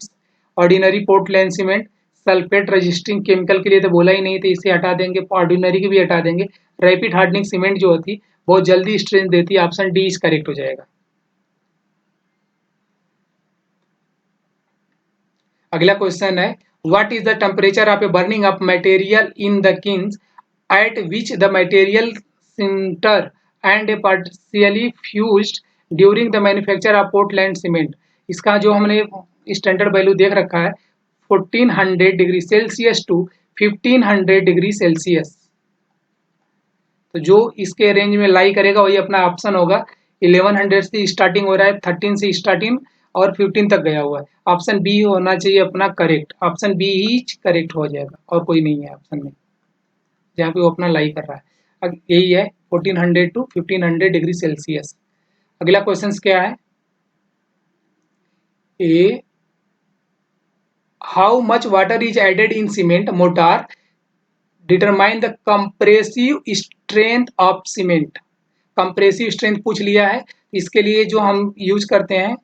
ordinary Portland cement, sulphate resisting chemical के लिए तो बोला ही नहीं, तो इसे हटा देंगे, ऑर्डिनरी की भी हटा देंगे। रैपिड हार्डनिंग सीमेंट जो होती बहुत जल्दी स्ट्रेंथ देती है, ऑप्शन डी इज करेक्ट हो जाएगा। अगला क्वेश्चन है, what is the temperature of a burning of material in the kilns at which the material sinter and a partially fused during the manufacture of Portland cement. इसका जो हमने स्टैंडर्ड वैल्यू देख रखा है 1400 degree Celsius to 1500 degree Celsius. तो जो इसके रेंज में लाई करेगा वही अपना ऑप्शन होगा। 1100 से स्टार्टिंग हो रहा है, 13 से स्टार्टिंग और 15 तक गया हुआ है। ऑप्शन बी होना चाहिए अपना करेक्ट, ऑप्शन बी ही करेक्ट हो जाएगा, और कोई नहीं है ऑप्शन में जहाँ पे वो अपना लाई कर रहा है। अब यही है 1400 टू 1500 डिग्री सेल्सियस। अगला क्वेश्चन क्या है, a how much water is added in cement mortar, determine the compressive strength of cement. Compressive strength पूछ लिया है, इसके लिए जो हम यूज करते हैं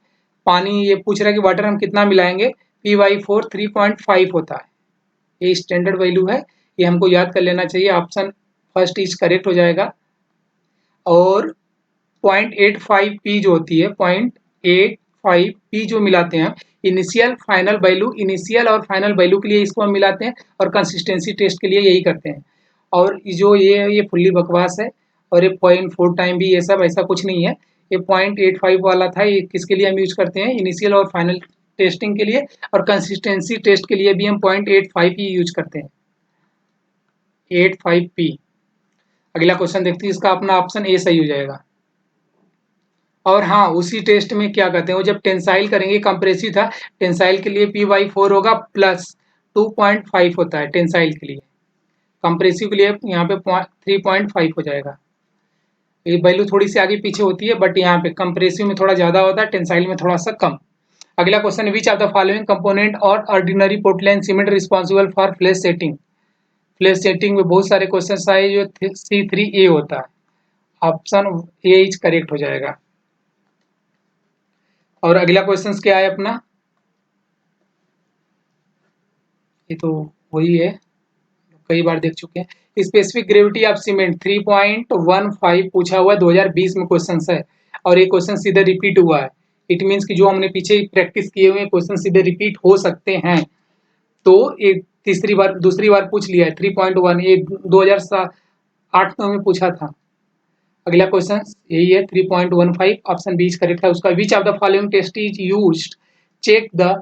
पानी, ये पूछ रहा है कि वाटर हम कितना मिलाएंगे, Py4 3.5 होता है, ये स्टैंडर्ड वैल्यू है, ये हमको याद कर लेना चाहिए। ऑप्शन फर्स्ट इज करेक्ट हो जाएगा। और 0.85 पी जो होती है, 0.85 पी जो मिलाते हैं इनिशियल फाइनल वैल्यू, इनिशियल और फाइनल वैल्यू के लिए इसको हम मिलाते हैं, और कंसिस्टेंसी टेस्ट के लिए यही करते हैं। और जो ये फुल्ली बकवास है, और ये 0.4 टाइम भी, ये सब ऐसा कुछ नहीं है। ये 0.85 वाला था, ये किसके लिए हम यूज करते हैं, इनिशियल और फाइनल टेस्टिंग के लिए, और कंसिस्टेंसी टेस्ट के लिए भी हम 0.85 ही यूज करते हैं, 85 पी। अगला क्वेश्चन देखते हैं, इसका अपना ऑप्शन ए सही हो जाएगा। और हाँ, उसी टेस्ट में क्या कहते हैं, वो जब टेंसाइल करेंगे, कंप्रेसिव था, टेंसाइल के लिए Py4 होगा प्लस 2.5 होता है टेंसाइल के लिए, कंप्रेसिव के लिए यहाँ पे 3.5 हो जाएगा। ये वैल्यू थोड़ी सी आगे पीछे होती है, बट यहाँ पे कंप्रेसिव में थोड़ा ज़्यादा होता है, टेंसाइल में थोड़ा सा कम। अगला question, which of the following component और ordinary Portland cement responsible for flash setting. Flash setting में बहुत सारे क्वेश्चन आए, जो C3A होता है, ऑप्शन ए इज करेक्ट हो जाएगा। और अगला क्वेश्चन क्या है अपना, ये तो वही है, कई बार देख चुके हैं। स्पेसिफिक ग्रेविटी ऑफ सीमेंट 3.15 पूछा हुआ है, 2020 में क्वेश्चन है, और ये क्वेश्चन सीधे रिपीट हुआ है। इट मीन्स कि जो हमने पीछे प्रैक्टिस किए हुए क्वेश्चन सीधे रिपीट हो सकते हैं। तो ये दूसरी बार पूछ लिया है 3.1, ये 2008 में पूछा था। अगला क्वेश्चन यही है 3.15, ऑप्शन बी करेक्ट है उसका। Which of the following test is used check the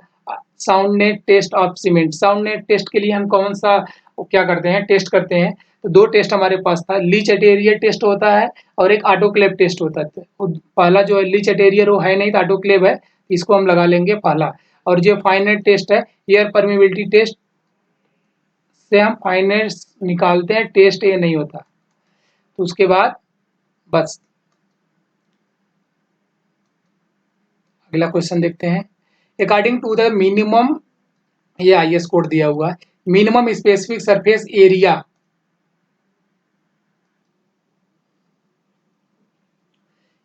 soundness test of cement. Soundness test के लिए हम कौन सा क्या करते हैं, टेस्ट करते हैं, तो दो टेस्ट हमारे पास था, लीच एटेरियर टेस्ट होता है और एक ऑटोक्लेव टेस्ट होता है। पहला जो है लीच एटेरियर वो है नहीं, तो ऑटोक्लेव है, इसको हम लगा लेंगे पहला। और जो फाइनेट टेस्ट है, एयर परमिबिलिटी टेस्ट से हम फाइनेट निकालते हैं, टेस्ट ये नहीं होता। तो उसके बाद बस अगला क्वेश्चन देखते हैं। अकॉर्डिंग टू द मिनिमम, ये IS कोड दिया हुआ है, मिनिमम स्पेसिफिक सरफेस एरिया,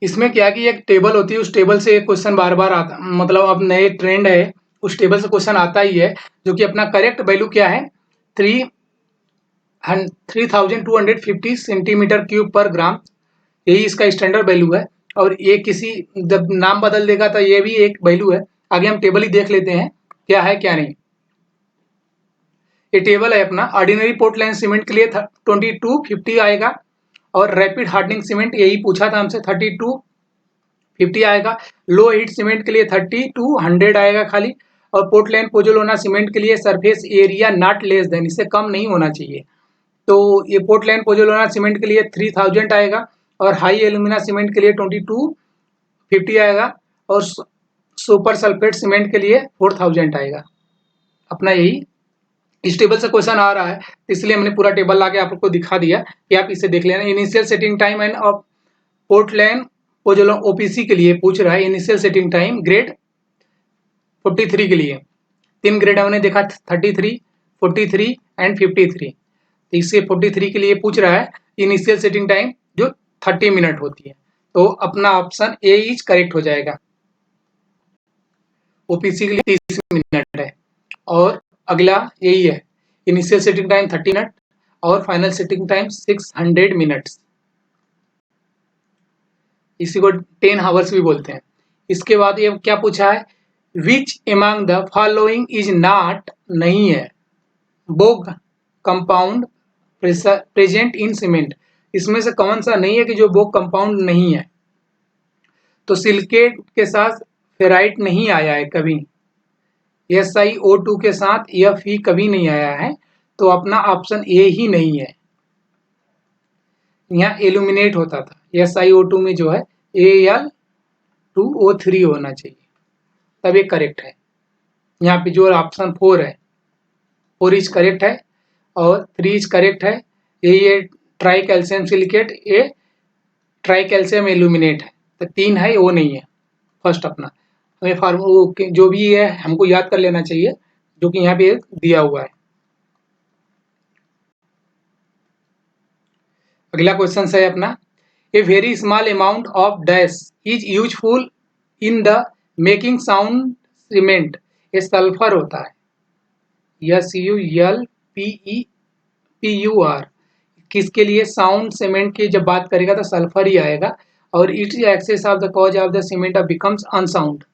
इसमें क्या कि एक टेबल होती है, उस टेबल से एक क्वेश्चन बार बार आता, मतलब अब नए ट्रेंड है, उस टेबल से क्वेश्चन आता ही है, जो कि अपना करेक्ट वैल्यू क्या है, 3250 सेंटीमीटर क्यूब पर ग्राम, यही इसका स्टैंडर्ड वैल्यू है। और ये किसी जब नाम बदल देगा तो ये भी एक वैल्यू है। आगे हम टेबल ही देख लेते हैं क्या है क्या नहीं। ये टेबल है अपना, ऑर्डिनरी पोर्टलैंड सीमेंट के लिए 2250 आएगा, और रैपिड हार्डनिंग सीमेंट यही पूछा था हमसे 3250 आएगा। लो हीट सीमेंट के लिए 3200 आएगा खाली, और पोर्टलैंड पोजोलाना सीमेंट के लिए surface area not less then, इससे कम नहीं होना चाहिए। तो ये पोर्टलैंड पोजोलाना सीमेंट के लिए 3000 आएगा, और हाई एल्यूमिना सीमेंट के लिए 2250 आएगा, और सुपर सल्फेट सीमेंट के लिए 4000 आएगा। अपना यही इस टेबल से क्वेश्चन आ रहा है, इसलिए हमने पूरा टेबल ला के आप लोग को दिखा दिया कि आप इसे देख लेना। Initial setting time end of Portland pozzolana OPC के लिए पूछ रहा है, इनिशियल सेटिंग टाइम ग्रेड 43 के लिए, 3 ग्रेड हमने देखा, 33, 43 एंड 53। इससे 43 के लिए पूछ रहा है इनिशियल सेटिंग टाइम जो 30 मिनट होती है, तो अपना ऑप्शन ए इज करेक्ट हो जाएगा। OPC के लिए 30 मिनट है, और अगला यही है, इनिशियल सेटिंग टाइम 30 मिनट और फाइनल सेटिंग टाइम 600 मिनट्स, इसी को 10 आवर्स भी बोलते हैं। इसके बाद ये क्या पूछा है, which among the following is not, नहीं है, बोग कंपाउंड प्रेजेंट इन सीमेंट, इसमें से कौन सा नहीं है कि जो बोग कंपाउंड नहीं है। तो सिलिकेट के साथ फेराइट नहीं आया है कभी, SiO2 के साथ Fe कभी नहीं आया है, तो अपना ऑप्शन ए ही नहीं है। यहाँ एल्यूमिनेट होता था, SiO2 में जो है Al2O3 होना चाहिए, तब ये करेक्ट है। यहाँ पे जो ऑप्शन 4 है, 4 इज करेक्ट है, और 3 इज करेक्ट है। ये ट्राई कैल्शियम सिलिकेट, ये ट्राई कैल्शियम एल्यूमिनेट है, तो 3 है, वो नहीं है फर्स्ट अपना। हमें फार्मूला जो भी है हमको याद कर लेना चाहिए, जो कि यहाँ पे दिया हुआ है। अगला क्वेश्चन है अपना, a very small amount of dash is useful in the making sound cement. ये सल्फर होता है, SULPEPUR। किसके लिए? साउंड सीमेंट की जब बात करेगा तो सल्फर ही आएगा। और it is excess of the cause of the cement becomes unsound.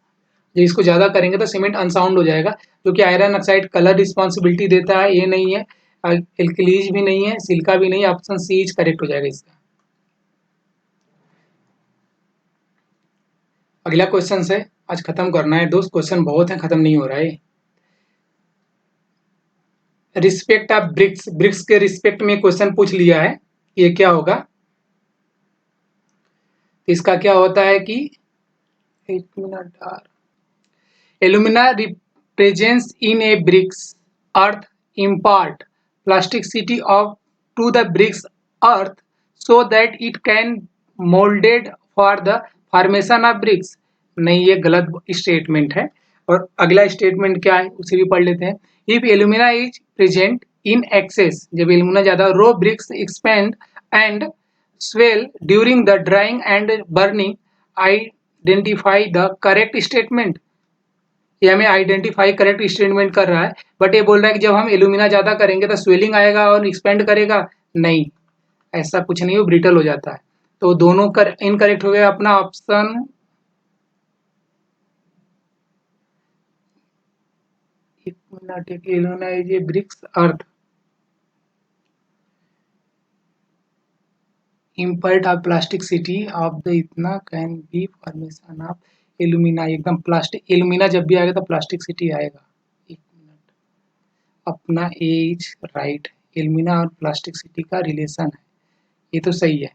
जो इसको ज्यादा करेंगे तो सीमेंट अनसाउंड हो जाएगा। जो कि आयरन ऑक्साइड कलर रिस्पॉन्सिबिलिटी देता है, ये नहीं है। एल्कलीज भी नहीं है, सिलिका भी नहीं है। ऑप्शन सी इज करेक्ट हो जाएगा इसका। अगला क्वेश्चन है, आज खत्म करना है दोस्त, क्वेश्चन बहुत है, खत्म नहीं हो रहा है। रिस्पेक्ट ऑफ ब्रिक्स, ब्रिक्स के रिस्पेक्ट में क्वेश्चन पूछ लिया है, ये क्या होगा? इसका क्या होता है कि एक minute, alumina represents in a bricks earth impart plasticity of to the bricks earth so that it can molded for the formation of bricks। नहीं, ये गलत स्टेटमेंट है। और अगला स्टेटमेंट क्या है उसे भी पढ़ लेते हैं। If alumina is present in excess, जब एल्यूमिना ज्यादा, raw bricks expand and swell during the drying and burning. Identify the correct statement. ये हमें आइडेंटिफाई करेक्ट स्टेटमेंट कर रहा है, बट ये बोल रहा है कि जब हम एल्यूमिना ज्यादा करेंगे तो स्वेलिंग आएगा और एक्सपेंड करेगा। नहीं, ऐसा कुछ नहीं, वो ब्रिटल हो जाता है। तो दोनों इनकरेक्ट हो गया अपना ऑप्शन। एक मिनट, एक alumina is a bricks earth impart of plasticity of the इतना can be formation of alumina. एकदम प्लास्टिक, एल्यूमिना जब भी आएगा तो प्लास्टिसिटी आएगा। एक मिनट, अपना एज राइट, एल्यूमिना और प्लास्टिसिटी का रिलेशन है, ये तो सही है,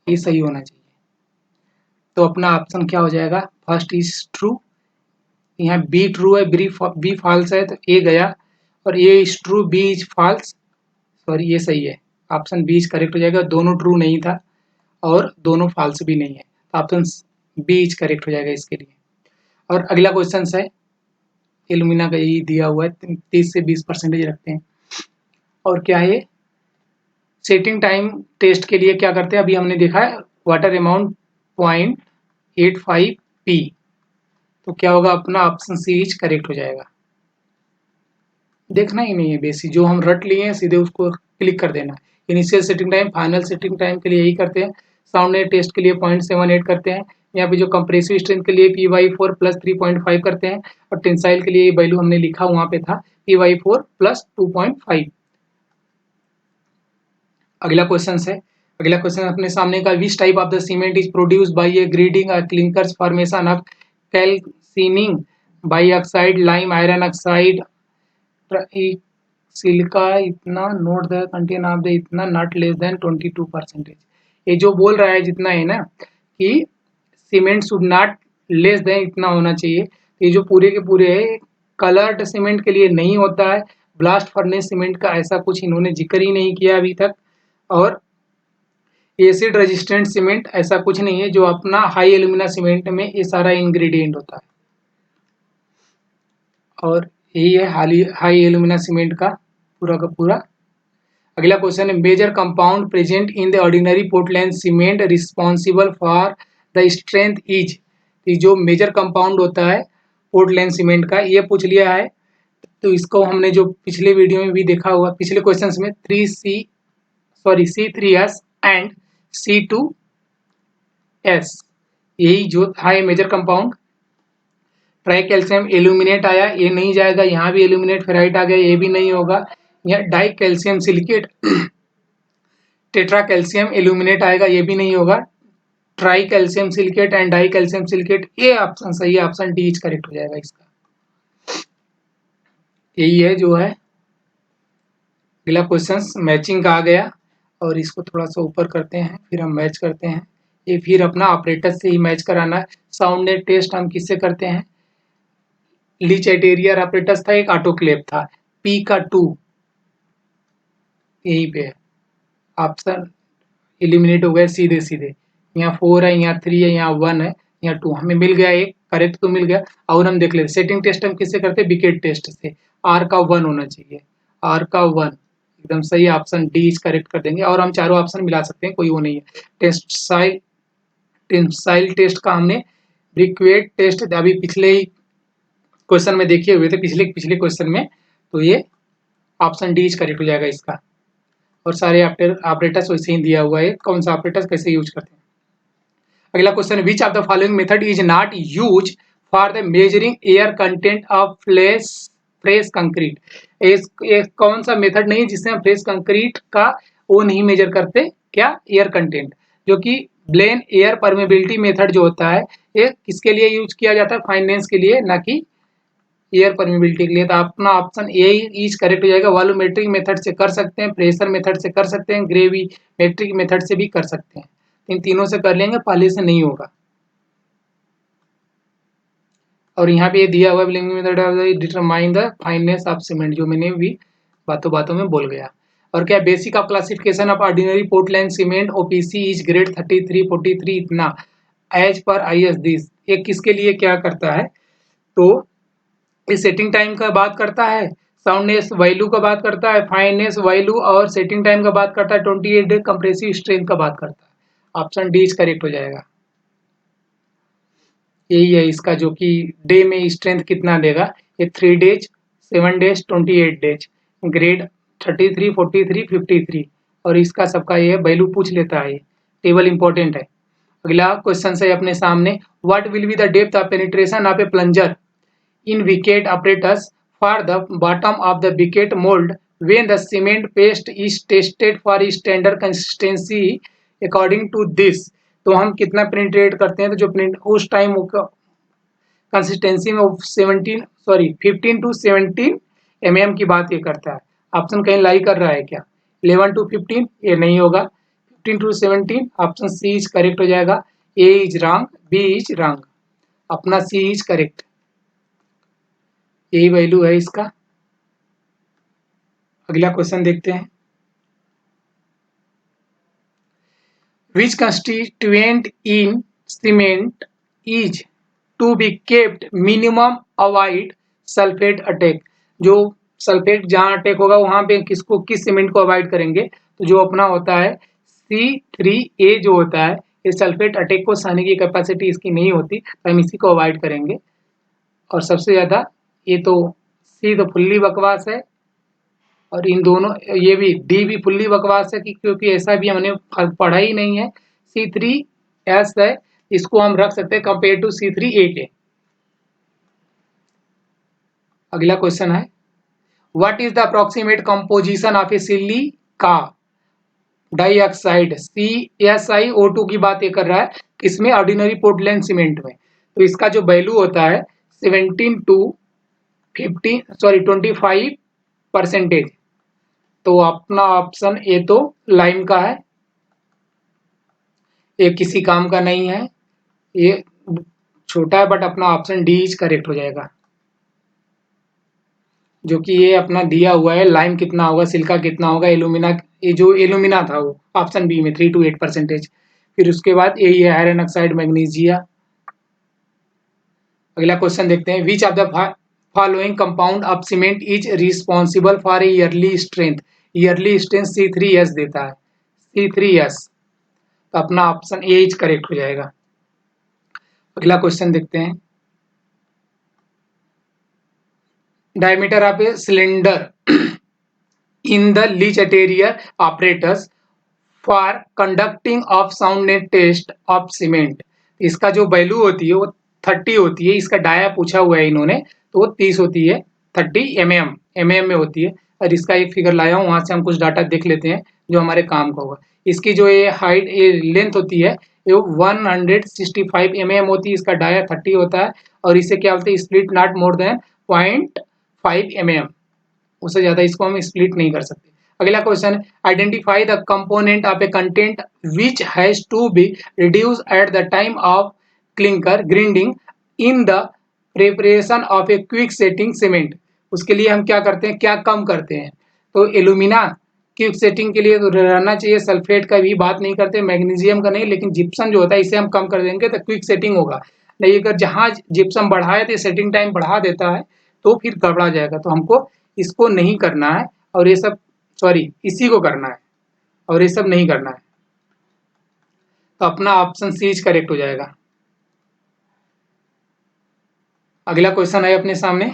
ये सही होना चाहिए। तो अपना ऑप्शन क्या हो जाएगा? फर्स्ट इज ट्रू, यहाँ बी ट्रू है, बी फॉल्स है, तो ए गया। और A is true, B is false, sorry ये सही है। ऑप्शन बी इज करेक्ट हो जाएगा। दोनों ट्रू नहीं था और दोनों फॉल्स भी नहीं है, तो ऑप्शन बी इज करेक्ट हो जाएगा इसके लिए। और अगला क्वेश्चन है, एल्यूमिना का यही दिया हुआ है, 30 से 20% रखते हैं। और क्या है? सेटिंग टाइम टेस्ट के लिए क्या करते हैं, अभी हमने देखा है वाटर अमाउंट 0.85 पी। तो क्या होगा? अपना ऑप्शन सी इज करेक्ट हो जाएगा। देखना ही नहीं है बेसिक, जो हम रट लिए हैं सीधे उसको क्लिक कर देना। Initial setting time, final setting time के लिए यही करते हैं। साउंड नेट टेस्ट के लिए 0.78 करते हैं। यहाँ पे जो कंप्रेसिव स्ट्रेंथ के लिए Py4 प्लस 3.5 करते हैं। और टेंसाइल के लिए ये वैल्यू हमने लिखा वहां पे था, Py4 प्लस 2.5। अगला क्वेश्चन है, अगला क्वेश्चन अपने सामने का, which type of the cement is produced by a grinding clinkers formation of calcining by oxide lime iron oxide silica इतना note the content of the इतना नॉट लेस देन 22%। ये जो बोल रहा है जितना है ना कि cement should not less then इतना होना चाहिए, ये जो पूरे के पूरे है कलर्ड सीमेंट के लिए नहीं होता है। ब्लास्ट फर्नेस सीमेंट का ऐसा कुछ इन्होंने जिक्र ही नहीं किया अभी तक। और एसिड रेजिस्टेंट सीमेंट ऐसा कुछ नहीं है, जो अपना हाई एल्यूमिना सीमेंट में ये सारा इंग्रेडिएंट होता है। और यही है हाई एल्यूमिना सीमेंट का पूरा। अगला क्वेश्चन है, major compound present in the ordinary Portland cement responsible for the strength is. जो मेजर कंपाउंड होता है पोर्टलैंड सीमेंट का, ये पूछ लिया है। तो इसको हमने जो पिछले वीडियो में भी देखा हुआ, पिछले क्वेश्चन में C3S एंड C2S, यही जो था ये major compound. Tri calcium aluminate आया, ये नहीं जाएगा। यहाँ भी एल्यूमिनेट फेराइट आ गया, ये भी नहीं होगा। यहाँ die calcium silicate tetra calcium aluminate आएगा, ये भी नहीं होगा। Try calcium silicate and die calcium silicate, ये ऑप्शन सही है, ऑप्शन डी इज करेक्ट हो जाएगा इसका। यही है जो है। अगला क्वेश्चन मैचिंग का आ गया, और इसको थोड़ा सा ऊपर करते हैं, फिर हम मैच करते हैं। ये फिर अपना ऑपरेटर से ही मैच कराना है। साउंड नेट टेस्ट हम किससे करते हैं? लीच एटेरियर ऑपरेटर्स था, एक ऑटोक्लेव था, पी का 2 यहीं पे है। ऑप्शन एलिमिनेट हो गए सीधे सीधे। यहाँ 4 है, यहाँ 3 है, यहाँ 1 है, यहाँ 2 हमें मिल गया, एक करेक्ट तो मिल गया। और हम देख लेते सेटिंग टेस्ट हम किससे करते हैं, बिकेट टेस्ट से। आर का 1 होना चाहिए, आर का 1 एकदम सही, ऑप्शन डी इज करेक्ट कर देंगे। और हम चारों ऑप्शन मिला सकते हैं, कोई वो नहीं है। टेंसाइल टेस्ट का हमने ब्रिक्वेट टेस्ट अभी पिछले ही क्वेश्चन में देखे हुए थे, पिछले पिछले क्वेश्चन में, तो ये ऑप्शन डी इज करेक्ट हो जाएगा इसका। और सारे ऑपरेटर्स वैसे ही दिया हुआ है, कौन सा ऑपरेटर्स कैसे यूज करते हैं। अगला question, which of the following method is not use for the measuring air content of fresh concrete. कौन सा मेथड नहीं जिससे हम फ्रेश कंक्रीट का वो नहीं मेजर करते, क्या, एयर कंटेंट, जो कि ब्लेन एयर परमेबिलिटी मेथड जो होता है, ये किसके लिए यूज किया जाता है, फाइनेंस के लिए, ना कि एयर परमिबिलिटी के लिए। तो अपना ऑप्शन ए इज करेक्ट हो जाएगा। वॉल्यूमेट्रिक मेथड से कर सकते हैं, प्रेशर मेथड से कर सकते हैं, ग्रेविमेट्रिक मेथड से भी कर सकते हैं। इन तीनों से कर लेंगे, पहले से नहीं होगा। और यहाँ पे ये दिया हुआ method determine the fineness of cement, जो मैंने भी बातों बातों में बोल गया। और क्या, basic of classification of ordinary Portland cement OPC is grade 33 43 इतना एज पर IS दिस। ये किसके लिए क्या करता है, तो इस सेटिंग टाइम का बात करता है, साउंडनेस वैल्यू का बात करता है, फाइननेस वैल्यू और सेटिंग टाइम का बात करता है, 28 डे कंप्रेसिव स्ट्रेंथ का बात करता है। ऑप्शन डी इज करेक्ट हो जाएगा। यही है इसका, जो कि डे में स्ट्रेंथ कितना देगा, ये 3 डेज, 7 डेज, 28 डेज, ग्रेड 33 43 53। और इसका सबका ये वैल्यू पूछ लेता है, टेबल इंपॉर्टेंट है। अगला क्वेश्चन है अपने सामने, what will be the depth of penetration of A plunger in wicket apparatus for the bottom of the wicket mold when the cement paste is tested for standard consistency according to this। तो हम कितना पेनिट्रेट करते हैं, तो जो उस टाइम कंसिस्टेंसी में 15 to 17 mm की बात ये करता है। ऑप्शन कहीं लाई कर रहा है क्या, 11 to 15 ये नहीं होगा, 15 to 17 option C is correct हो जाएगा। A is wrong, B is wrong, अपना सी इज करेक्ट, यही वैल्यू है इसका। अगला क्वेश्चन देखते हैं, which constituent in cement is to be kept minimum avoid sulphate attack. जो सल्फेट जहां अटैक होगा वहां पे किसको, किस सीमेंट को अवॉइड करेंगे, तो जो अपना होता है C3A जो होता है, ये सल्फेट अटैक को सहने की कैपेसिटी इसकी नहीं होती, तो हम इसी को अवॉइड करेंगे। और सबसे ज्यादा ये तो सी तो फुल्ली बकवास है, और इन दोनों ये भी डी भी फुल्ली बकवास है, कि क्योंकि ऐसा भी हमने पढ़ा ही नहीं है। C3S है, इसको हम रख सकते हैं कंपेयर टू C3A के। अगला क्वेश्चन है, what is the approximate composition of A silica dioxide CSiO2 की बात ये कर रहा है, किसमें, ऑर्डिनरी पोर्टलैंड सीमेंट में। तो इसका जो वैल्यू होता है 25%। तो अपना ऑप्शन ए तो लाइम का है, ये किसी काम का नहीं है, ये छोटा है, बट अपना ऑप्शन डी इज करेक्ट हो जाएगा। जो कि ये अपना दिया हुआ है, लाइम कितना होगा, सिल्का कितना होगा, एलुमिना, ये जो एलुमिना था वो ऑप्शन बी में 3 to 8%। फिर उसके बाद यही है आयरन ऑक्साइड, मैग्नीशिया। अगला क्वेश्चन देखते हैं, which of the following compound of cement is responsible for A yearly strength. Yearly strength C3S देता है, C3S, तो अपना ऑप्शन ए इज करेक्ट हो जाएगा। अगला क्वेश्चन देखते हैं, diameter of a cylinder in the Le Chatelier operators for conducting of soundness test of cement. इसका जो वैल्यू होती है वो 30 होती है, इसका डाया पूछा हुआ है इन्होंने, तो वो 30 होती है, 30 mm में होती है। और इसका एक फिगर लाया हूँ, वहां से हम कुछ डाटा देख लेते हैं जो हमारे काम का होगा। इसकी जो ये हाइट, ये लेंथ होती है, ये 165 mm होती है, इसका डाया 30 होता है, और इसे क्या बोलते हैं, split not more than 0.5 mm, उससे ज्यादा इसको हम स्प्लिट नहीं कर सकते। अगला question, identify the component of a content which has to be reduce at the time of clinker grinding in the preparation of a quick setting cement. उसके लिए हम क्या करते हैं, क्या कम करते हैं, तो एलुमिना क्विक सेटिंग के लिए तो रहना चाहिए। सल्फेट का भी बात नहीं करते, मैग्नीशियम का नहीं, लेकिन जिप्सम जो होता है इसे हम कम कर देंगे तो क्विक सेटिंग होगा। नहीं अगर जहाँ जिप्सम बढ़ाए तो सेटिंग टाइम बढ़ा देता है तो फिर गड़बड़ा जाएगा। तो हमको इसको नहीं करना है और ये सब इसी को करना है और ये सब नहीं करना है। तो अपना ऑप्शन सी करेक्ट हो जाएगा। अगला क्वेश्चन है अपने सामने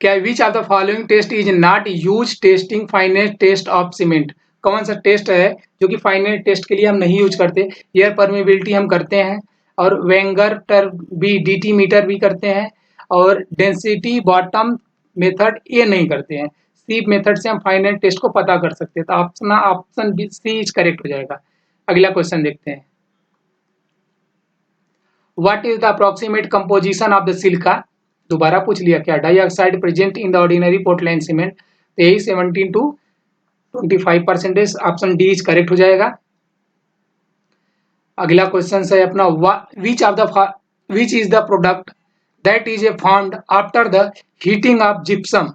क्या which of the following test is not use testing fineness test of cement. कौन सा टेस्ट है जो कि फाइनेट टेस्ट के लिए हम नहीं यूज करते। एयर परमेबिलिटी हम करते हैं और वेंगर भी DT मीटर भी करते हैं और डेंसिटी बॉटम मेथड ये नहीं करते हैं। सी मेथड से हम फाइनेट टेस्ट को पता कर सकते हैं। तो ऑप्शन बी सी करेक्ट हो जाएगा। अगला क्वेश्चन देखते हैं। What is the approximate composition of the silica. दोबारा पूछ लिया क्या। Dioxide present in the ordinary Portland cement. तो यही 17 to 25%। Option D is correct हो जाएगा। अगला क्वेश्चन है अपना which is the product that is a formed after the heating of gypsum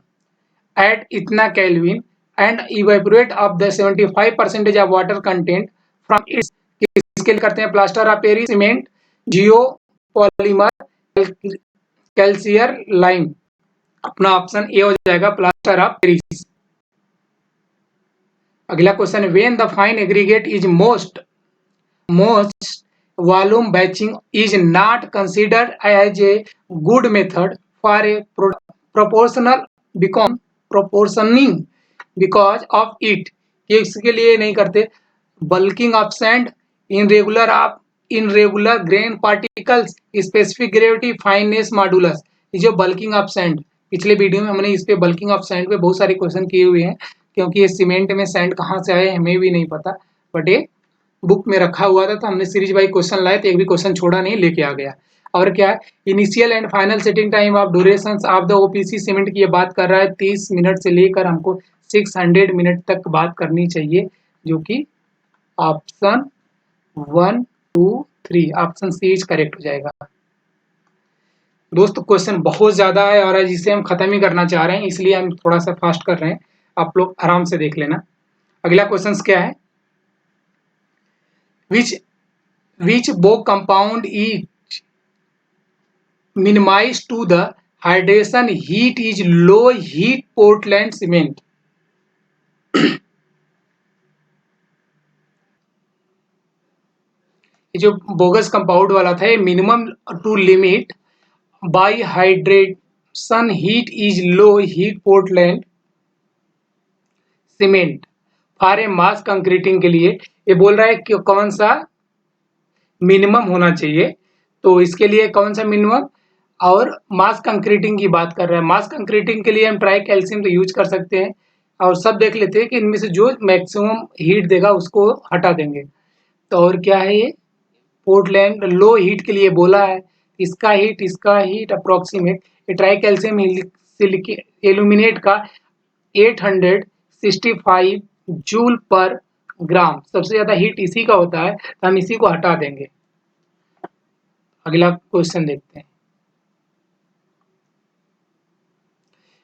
at इतना kelvin and evaporate of the 75% of water content from its. किसके लिए करते हैं। Plaster of Paris cement, geopolymer, calcium lime. अपना ऑप्शन ए हो जाएगा प्लास्टर ऑफ पेरिस। अगला question when the fine aggregate is most volume batching is not considered as a good method for a proportional proportioning because of it. इसके लिए नहीं करते। Bulking of sand, irregular grain particles, specific gravity, fineness modulus. ये जो बल्किंग ऑफ सैंड, पिछले वीडियो में हमने इस पे बल्किंग ऑफ सैंड पे बहुत सारे क्वेश्चन किए हुए हैं, क्योंकि ये सीमेंट में सैंड कहाँ से आए हमें भी नहीं पता, बट ये बुक में रखा हुआ था तो हमने सीरीज वाइज क्वेश्चन लाए तो एक भी क्वेश्चन छोड़ा नहीं, लेके आ गया। और क्या है, initial and final setting time of duration of the OPC cement की ये बात कर रहा है 30 मिनट से लेकर हमको 600 मिनट तक बात करनी चाहिए, जो कि option 1 2 3 option C is correct हो जाएगा। दोस्तों क्वेश्चन बहुत ज्यादा है और आज इसे हम खत्म ही करना चाह रहे हैं, इसलिए हम थोड़ा सा फास्ट कर रहे हैं, आप लोग आराम से देख लेना। अगला क्वेश्चन क्या है, which both compound is minimized to the hydration heat is low heat Portland cement। ये जो बोगस कंपाउंड वाला था, ये minimum to limit by hydration heat is low heat Portland cement for a mass concreting के लिए ये बोल रहा है कि कौन सा मिनिमम होना चाहिए। तो इसके लिए कौन सा मिनिमम, और मास कंक्रीटिंग की बात कर रहा है। मास कंक्रीटिंग के लिए हम ट्राई कैल्शियम तो यूज कर सकते हैं, और सब देख लेते हैं कि इनमें से जो मैक्सिमम हीट देगा उसको हटा देंगे। तो और क्या है, ये पोर्टलैंड लो हीट के लिए बोला है। इसका heat approximate try calcium aluminate का 865 जूल पर ग्राम, सबसे ज्यादा हीट इसी का होता है, तो हम इसी को हटा देंगे। अगला क्वेश्चन देखते हैं।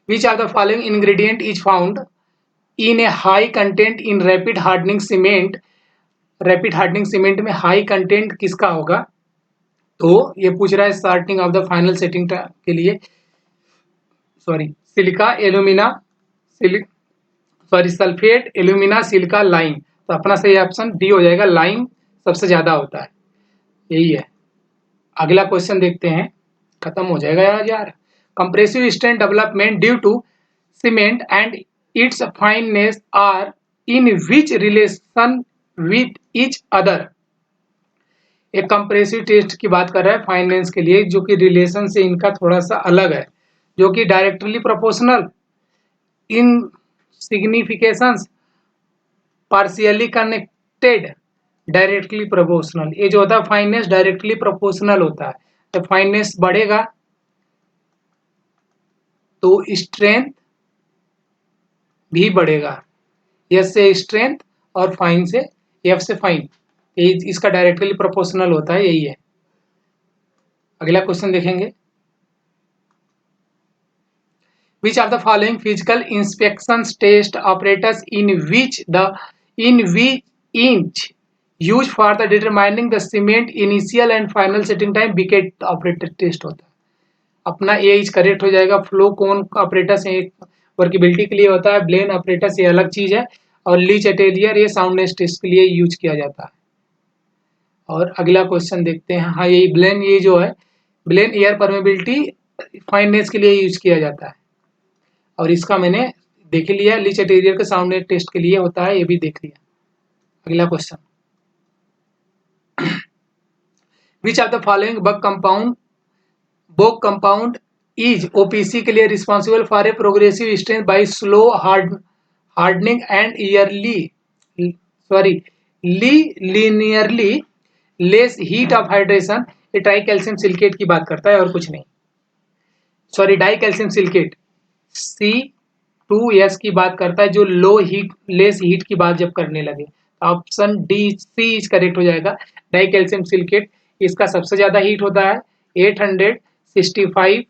Which of the following ingredient is found in a high content in rapid hardening cement। Rapid hardening cement में हाई कंटेंट किसका होगा। तो ये पूछ रहा है starting of the final setting के लिए, silica alumina sulphate alumina silica lime. तो अपना सही ऑप्शन डी हो जाएगा, लाइम सबसे ज्यादा होता है, यही है। अगला क्वेश्चन देखते हैं, खत्म हो जाएगा यार। Compressive strength development due to cement and its fineness are in which relation with each other. एक कंप्रेसिव टेस्ट की बात कर रहा है फाइनेंस के लिए, जो कि रिलेशन से इनका थोड़ा सा अलग है, जो कि directly proportional, in significations, partially connected, directly proportional. ये जो होता है फाइनेंस डायरेक्टली प्रोपोर्शनल होता है, तो फाइनेंस बढ़ेगा तो स्ट्रेंथ भी बढ़ेगा। एस से स्ट्रेंथ और फाइन से एफ से फाइन, इसका डायरेक्टली प्रोपोर्शनल होता है, यही है। अगला क्वेश्चन देखेंगे, Which of the following physical inspections test apparatus in which used for the determining the cement initial and final setting time Bicket operator test होता है। अपना ए इज करेक्ट हो जाएगा। फ्लो कौन ऑपरेटस एक वर्केबिलिटी के लिए होता है, ब्लेन ऑपरेटस ये अलग चीज है, और लीच एटेलियर ये साउंडनेस टेस्ट के लिए यूज किया जाता है। और अगला क्वेश्चन देखते हैं। हाँ, यही ब्लेन, ये जो है ब्लेन एयर परमेबिलिटी फाइननेस के लिए यूज किया जाता है, और इसका मैंने देख लिया। लीच एटेरियर के साउंडनेस टेस्ट के लिए होता है, ये भी देख लिया। अगला question, which of the following Bogue compound is OPC के लिए responsible for a progressive strength by slow hardening and linearly less heat of hydration. ये ट्राई कैल्शियम सिलिकेट की बात करता है और कुछ नहीं। Sorry, die calcium silicate C2S की बात करता है, जो लेस हीट की बात जब करने लगे। Option D C is correct हो जाएगा। डाई कैल्शियम सिलिकेट, इसका सबसे ज्यादा हीट होता है 865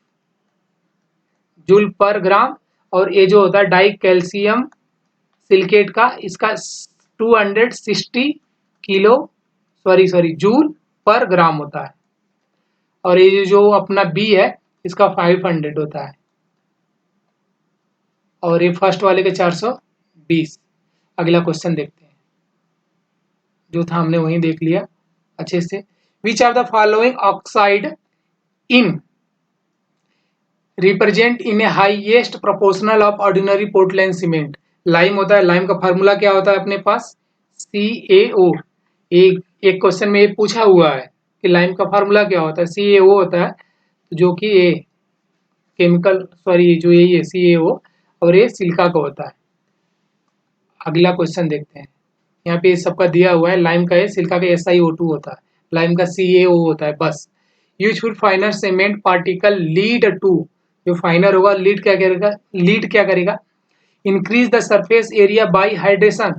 जूल पर ग्राम, और ये जो होता है डाई कैल्शियम सिलिकेट का, इसका 260 जूल पर ग्राम होता है, और ये जो अपना बी है इसका 500 होता है, और ये फर्स्ट वाले के 420। अगला क्वेश्चन देखते हैं, जो था हमने वहीं देख लिया अच्छे से। Which are the following oxide in represent in a highest proportional of ordinary Portland cement. Lime होता है, लाइम का फार्मूला क्या होता है अपने पास, CaO। एक क्वेश्चन में ये पूछा हुआ है कि लाइम का फार्मूला क्या होता है, CaO होता है, जो कि ये केमिकल जो ये CaO और ये सिलिका का होता है। अगला क्वेश्चन देखते हैं, यहाँ पे सबका दिया हुआ है। लाइम का है, सिलिका का SiO2 होता है, लाइम का CaO होता है बस। Useful finer cement particle lead to, जो फाइनर होगा लीड क्या करेगा, increase the surface area by hydration.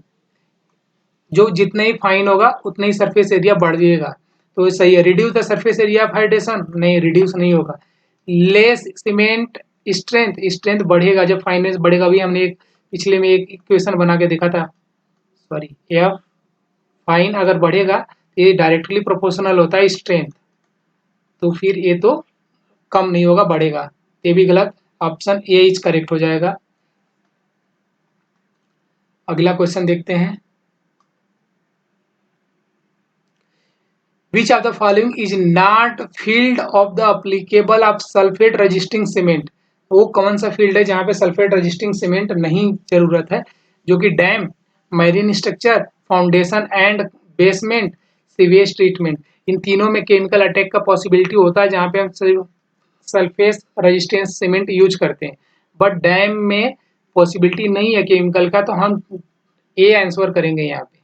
जो जितने ही फाइन होगा उतने ही सरफेस एरिया बढ़ जाएगा, तो सही है। Reduce the surface area of hydration, नहीं, रिड्यूस नहीं होगा। लेस सीमेंट स्ट्रेंथ बढ़ेगा जब फाइनेंस बढ़ेगा। अभी हमने एक पिछले में एक इक्वेशन बना के देखा था, एफ फाइन अगर बढ़ेगा तो ये डायरेक्टली प्रोपोर्शनल होता है स्ट्रेंथ, तो फिर ये तो कम नहीं होगा, बढ़ेगा। ये भी गलत, ऑप्शन ए इज करेक्ट हो जाएगा। अगला क्वेश्चन देखते हैं, which of the following is not field of the applicable of sulphate resisting cement. वो कौन सा फील्ड है जहां पे सल्फेट रजिस्टिंग सीमेंट नहीं जरूरत है, जो कि dam, marine structure, foundation and basement, sewage treatment. इन तीनों में केमिकल अटैक का पॉसिबिलिटी होता है जहां पे हम सल्फेट रेजिस्टेंस सीमेंट यूज करते हैं, बट डैम में पॉसिबिलिटी नहीं है केमिकल का, तो हम ए आंसर करेंगे यहाँ पे।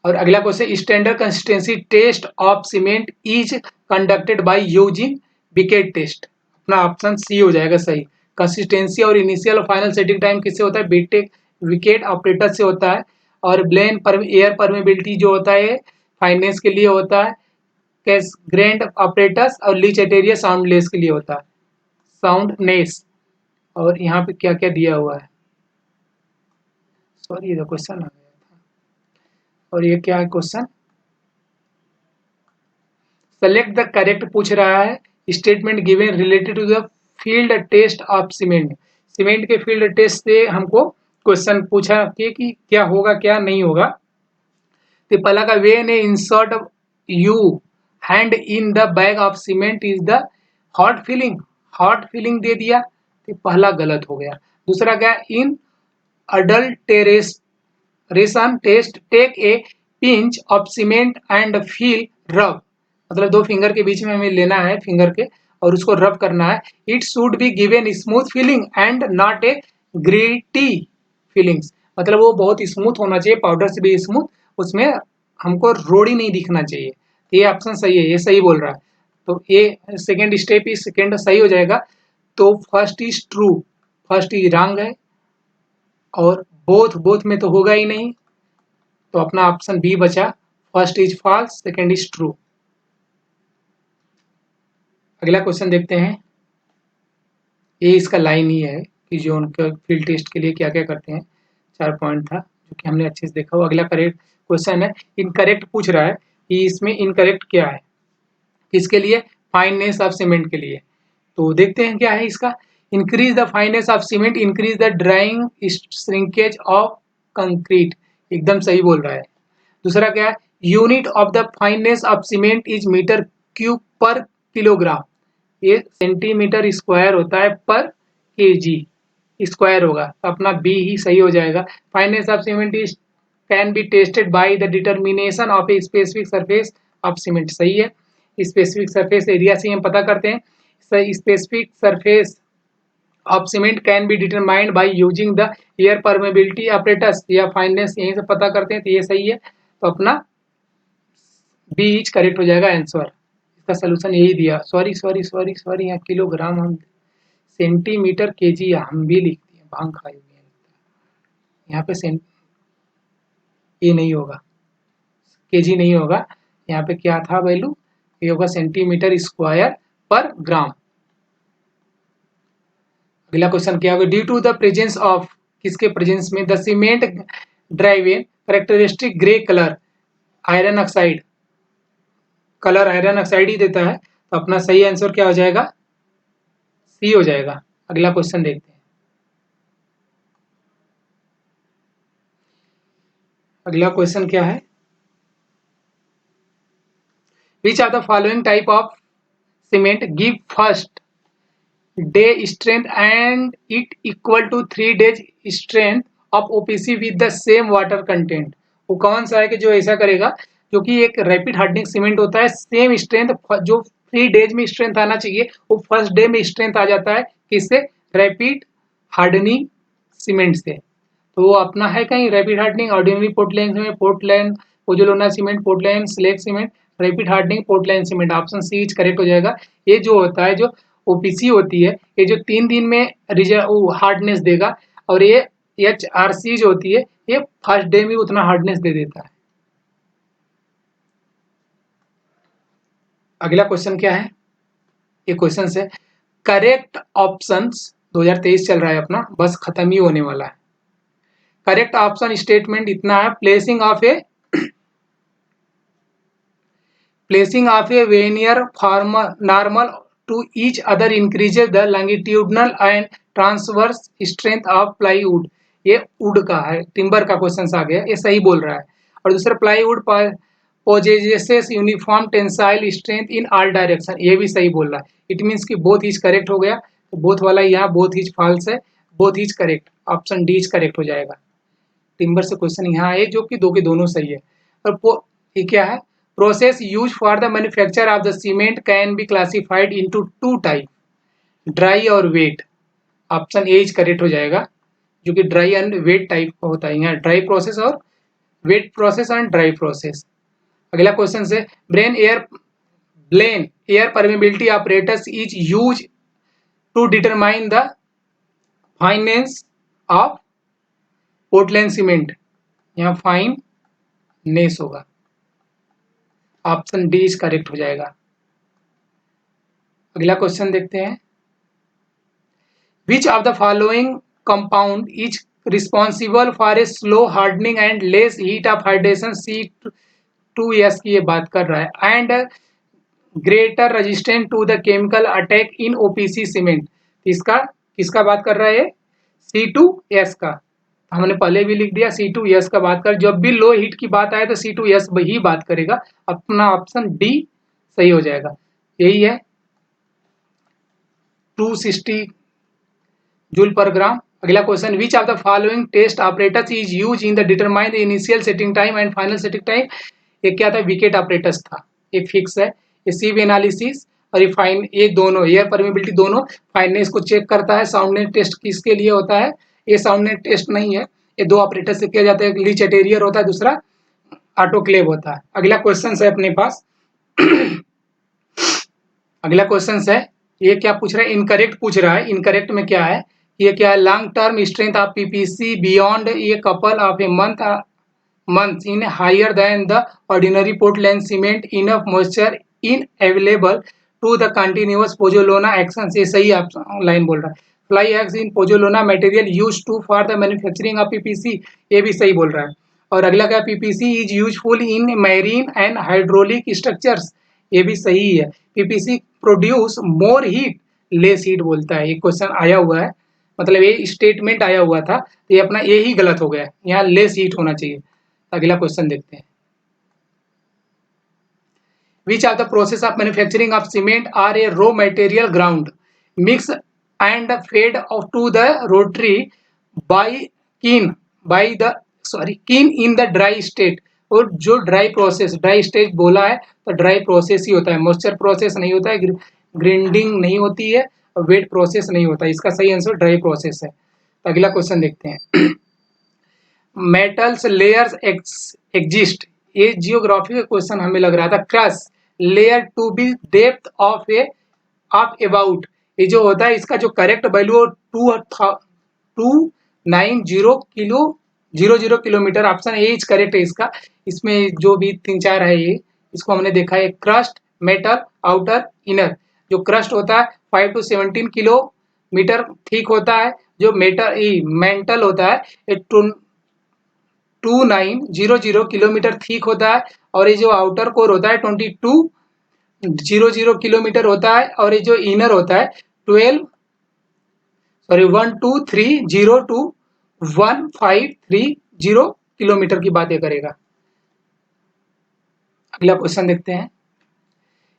और अगला question, standard consistency test of cement is conducted by using Vicat test. अपना ऑप्शन सी हो जाएगा सही। कंसिस्टेंसी और इनिशियल और फाइनल सेटिंग टाइम किससे होता है, विकेट ऑपरेटर से होता है। और ब्लेन पर एयर परमेबिलिटी जो होता है फाइनेंस के लिए होता है। ग्रेंड ऑपरेटर्स और लीच एटेरिया साउंडलेस के लिए होता है, साउंडनेस। और यहाँ पे क्या क्या दिया हुआ है, सॉरी ये क्वेश्चन आ गया था। और ये क्या है क्वेश्चन, सेलेक्ट द करेक्ट पूछ रहा है। Statement given related to the field test of cement. Cement के फील्ड टेस्ट से हमको क्वेश्चन पूछा कि क्या होगा क्या नहीं होगा। तो पहला का, when insert you hand in the bag of cement is the hot feeling दे दिया, तो पहला गलत हो गया। दूसरा क्या, in adulteration test take a pinch of cement and feel rub. मतलब 2 फिंगर के बीच में हमें लेना है फिंगर के, और उसको रब करना है। It should be given smooth feeling and not a gritty feelings. मतलब वो बहुत स्मूथ होना चाहिए, पाउडर से भी स्मूथ, उसमें हमको रोड़ी नहीं दिखना चाहिए। ये ऑप्शन सही है, ये सही बोल रहा है। तो ये सेकेंड स्टेप इज सेकेंड सही हो जाएगा। तो first is true, first is wrong है, और बोथ में तो होगा ही नहीं, तो अपना ऑप्शन बी बचा, first is false, second is true. अगला क्वेश्चन देखते हैं, ये इसका लाइन ही है कि जो उनका फील्ड टेस्ट के लिए क्या क्या करते हैं। 4 पॉइंट था जो कि हमने अच्छे से देखा। वो अगला करेक्ट क्वेश्चन है, इनकरेक्ट पूछ रहा है कि इसमें इनकरेक्ट क्या है, किसके लिए, फाइननेस ऑफ सीमेंट के लिए। तो देखते हैं क्या है इसका, increase the fineness of cement, increase the drying shrinkage of concrete, एकदम सही बोल रहा है। दूसरा क्या है, unit of the fineness of cement is metre cube per kilogram, ये सेंटीमीटर स्क्वायर होता है पर केजी स्क्वायर होगा, तो अपना बी ही सही हो जाएगा। Fineness of cement is can be tested by the determination of a specific surface of cement, सही है। स्पेसिफिक सरफेस एरिया से हम पता करते हैं, specific surface of cement can be determined by using the air permeability operators, या फाइननेस यहीं से पता करते हैं, तो ये सही है। तो अपना बी इज करेक्ट हो जाएगा आंसर, इसका सोल्यूशन यही दिया। सॉरी सॉरी सॉरी सॉरी, यहाँ किलोग्राम हम सेंटीमीटर केजी हम भी लिख दिए, भांग खाई हुई है। यहाँ पे ये नहीं होगा, केजी नहीं होगा, यहाँ पे क्या था वैल्यू, ये होगा सेंटीमीटर स्क्वायर पर ग्राम। अगला क्वेश्चन क्या होगा, due to the presence of, किसके प्रेजेंस में, the cement drive in characteristic grey colour iron oxide, colour iron oxide ही देता है, तो अपना सही आंसर क्या हो जाएगा, सी हो जाएगा। अगला क्वेश्चन देखते हैं। अगला क्वेश्चन क्या है, which are the following type of cement give first day strength and it equal to 3 days strength of OPC with the same water content, वो कौन सा है कि जो ऐसा करेगा, जो कि एक रैपिड हार्डनिंग सीमेंट होता है, सेम स्ट्रेंथ जो 3 डेज में स्ट्रेंथ आना चाहिए वो फर्स्ट डे में स्ट्रेंथ आ जाता है, किससे, रैपिड हार्डनिंग सीमेंट से। तो वो अपना है कहीं rapid hardening, ordinary Portland cement, Portland pozzolana cement, Portland slag cement, rapid hardening Portland cement, option C correct हो जाएगा। ये जो होता है, जो ओपीसी होती है, ये जो 3 दिन में हार्डनेस देगा, और ये एचआरसी जो होती है ये फर्स्ट डे में उतना हार्डनेस दे देता है। अगला क्वेश्चन क्या है, ये क्वेश्चन है करेक्ट ऑप्शंस, 2023 चल रहा है अपना, बस खत्म ही होने वाला है। करेक्ट ऑप्शन स्टेटमेंट इतना है, placing of a veneer form normal to each other increases the longitudinal and transverse strength of plywood, ये वुड का है, टिम्बर का क्वेश्चन आ गया, ये सही बोल रहा है। और दूसरा plywood possesses uniform tensile strength in all direction, ये भी सही बोल रहा है। इट मीन्स कि बोथ इज करेक्ट हो गया, तो बोथ वाला यहाँ बोथ इज फॉल्स है, both is correct, option D is correct हो जाएगा। टिम्बर से क्वेश्चन यहाँ है जो कि दो के दोनों सही है। और ये क्या है, process use for the manufacture of the cement can be classified into 2 type, dry और wet, option A is correct हो जाएगा, जो कि ड्राई एंड वेट टाइप का होता है, यहाँ ड्राई प्रोसेस और wet process and dry process. अगला क्वेश्चन से Blaine air permeability apparatus is use to determine the fineness of Portland cement, यहाँ फाइननेस होगा, ऑप्शन डी इज करेक्ट हो जाएगा। अगला क्वेश्चन देखते हैं, which of the following compound is responsible for a slow hardening and less heat of hydration, C2S की ये बात कर रहा है, and greater resistant to the chemical attack in OPC cement, इसका किसका बात कर रहा है, C2S का, हमने पहले भी लिख दिया C2S का बात कर, जब भी लो हीट की बात आए तो C2S ही बात करेगा, अपना ऑप्शन डी सही हो जाएगा, यही है 260 जूल पर ग्राम। अगला question, which of the following test apparatus is use in the determine the initial setting time and final setting time, ये क्या था, विकेट ऑपरेटर्स था, ये फिक्स है। ये सीव एनालिसिस और ये दोनों एयर परमेबिलिटी दोनों फाइननेस को चेक करता है। साउंडनेस टेस्ट किसके लिए होता है, ये साउंडनेस टेस्ट नहीं है, ये 2 ऑपरेटर से किया जाता है, एक लीच एटेरियर होता है, दूसरा ऑटोक्लेव होता है। अगला क्वेश्चन है अपने पास अगला क्वेश्चन है, ये क्या पूछ रहा है, इनकरेक्ट पूछ रहा है। इनकरेक्ट में क्या है, ये क्या है, long term strength of PPC beyond a couple of A months in higher than the ordinary Portland cement, enough moisture in available to the continuous pozzolana action, ये सही लाइन बोल रहा है। Fly ash in pozzolana material used to for the manufacturing of PPC, ये भी सही बोल रहा है। और अगला क्या, PPC is useful in marine and hydraulic structures, ये भी सही है। PPC produce more heat less heat बोलता है, ये क्वेश्चन आया हुआ है, मतलब ये स्टेटमेंट आया हुआ था, तो ये अपना ये ही गलत हो गया, यहाँ लेस हीट होना चाहिए। अगला क्वेश्चन देखते हैं। Which of the process of manufacturing of cement are a raw material ground, mix and fed off to the rotary by kiln in the dry state। और जो ड्राई प्रोसेस, ड्राई स्टेज बोला है तो ड्राई प्रोसेस ही होता है, मॉइस्चर प्रोसेस नहीं होता है, ग्राइंडिंग नहीं होती है, और वेट प्रोसेस नहीं होता है। इसका सही आंसर ड्राई प्रोसेस है। तो अगला क्वेश्चन देखते हैं। मेटल्स लेयर्स एग्जिस्ट, ये जियोग्राफी का क्वेश्चन हमें लग रहा था। Crust layer to be depth of about, ये जो होता है इसका जो correct value 290 kilometre, option A is correct है इसका। इसमें जो भी 3-4 है ये, इसको हमने देखा है। Crust, metal, outer, inner. जो क्रस्ट होता है 5 to 17 किलोमीटर ठीक होता है। जो मेंटल होता है 2900 किलोमीटर ठीक होता है। और ये जो आउटर कोर होता है 2200 किलोमीटर होता है। और ये जो इनर होता है 12300 to 1530 किलोमीटर की बातें करेगा। अगला क्वेश्चन देखते हैं।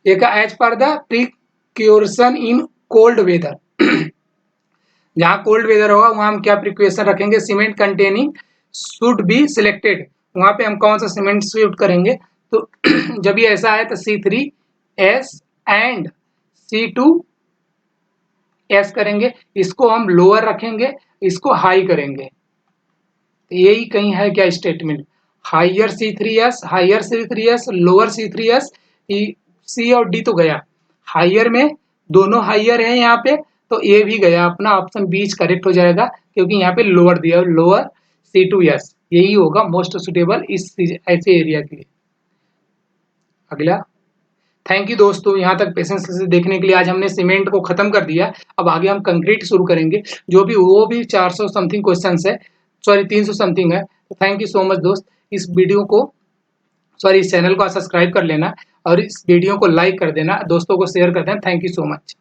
एक as per the precaution in cold weather, जहां कोल्ड वेदर होगा वहां हम क्या प्रिकॉशन रखेंगे? Cement containing should be selected, वहां पे हम कौन सा सीमेंट शिफ्ट करेंगे? तो जब ये ऐसा है तो C3S एंड C2S करेंगे। इसको हम लोअर रखेंगे, इसको हाई करेंगे। तो यही कहीं है क्या statement? Higher C3S, lower C3S। C और D तो गया, हायर में दोनों हायर है यहाँ पे, तो ये भी गया, अपना ऑप्शन बीच करेक्ट हो जाएगा, क्योंकि यहाँ पे लोअर दिया, लोअर C2S यही होगा मोस्ट सुटेबल इस ऐसे एरिया के लिए। अगला, थैंक यू दोस्तों, यहाँ तक पेशेंस से देखने के लिए। आज हमने सीमेंट को खत्म कर दिया, अब आगे हम कंक्रीट शुरू करेंगे, जो भी वो भी 400 समथिंग क्वेश्चन है, 300 समथिंग है। थैंक यू सो मच दोस्त। इस वीडियो को इस चैनल को सब्सक्राइब कर लेना और इस वीडियो को लाइक कर देना, दोस्तों को शेयर कर देना। Thank you so much.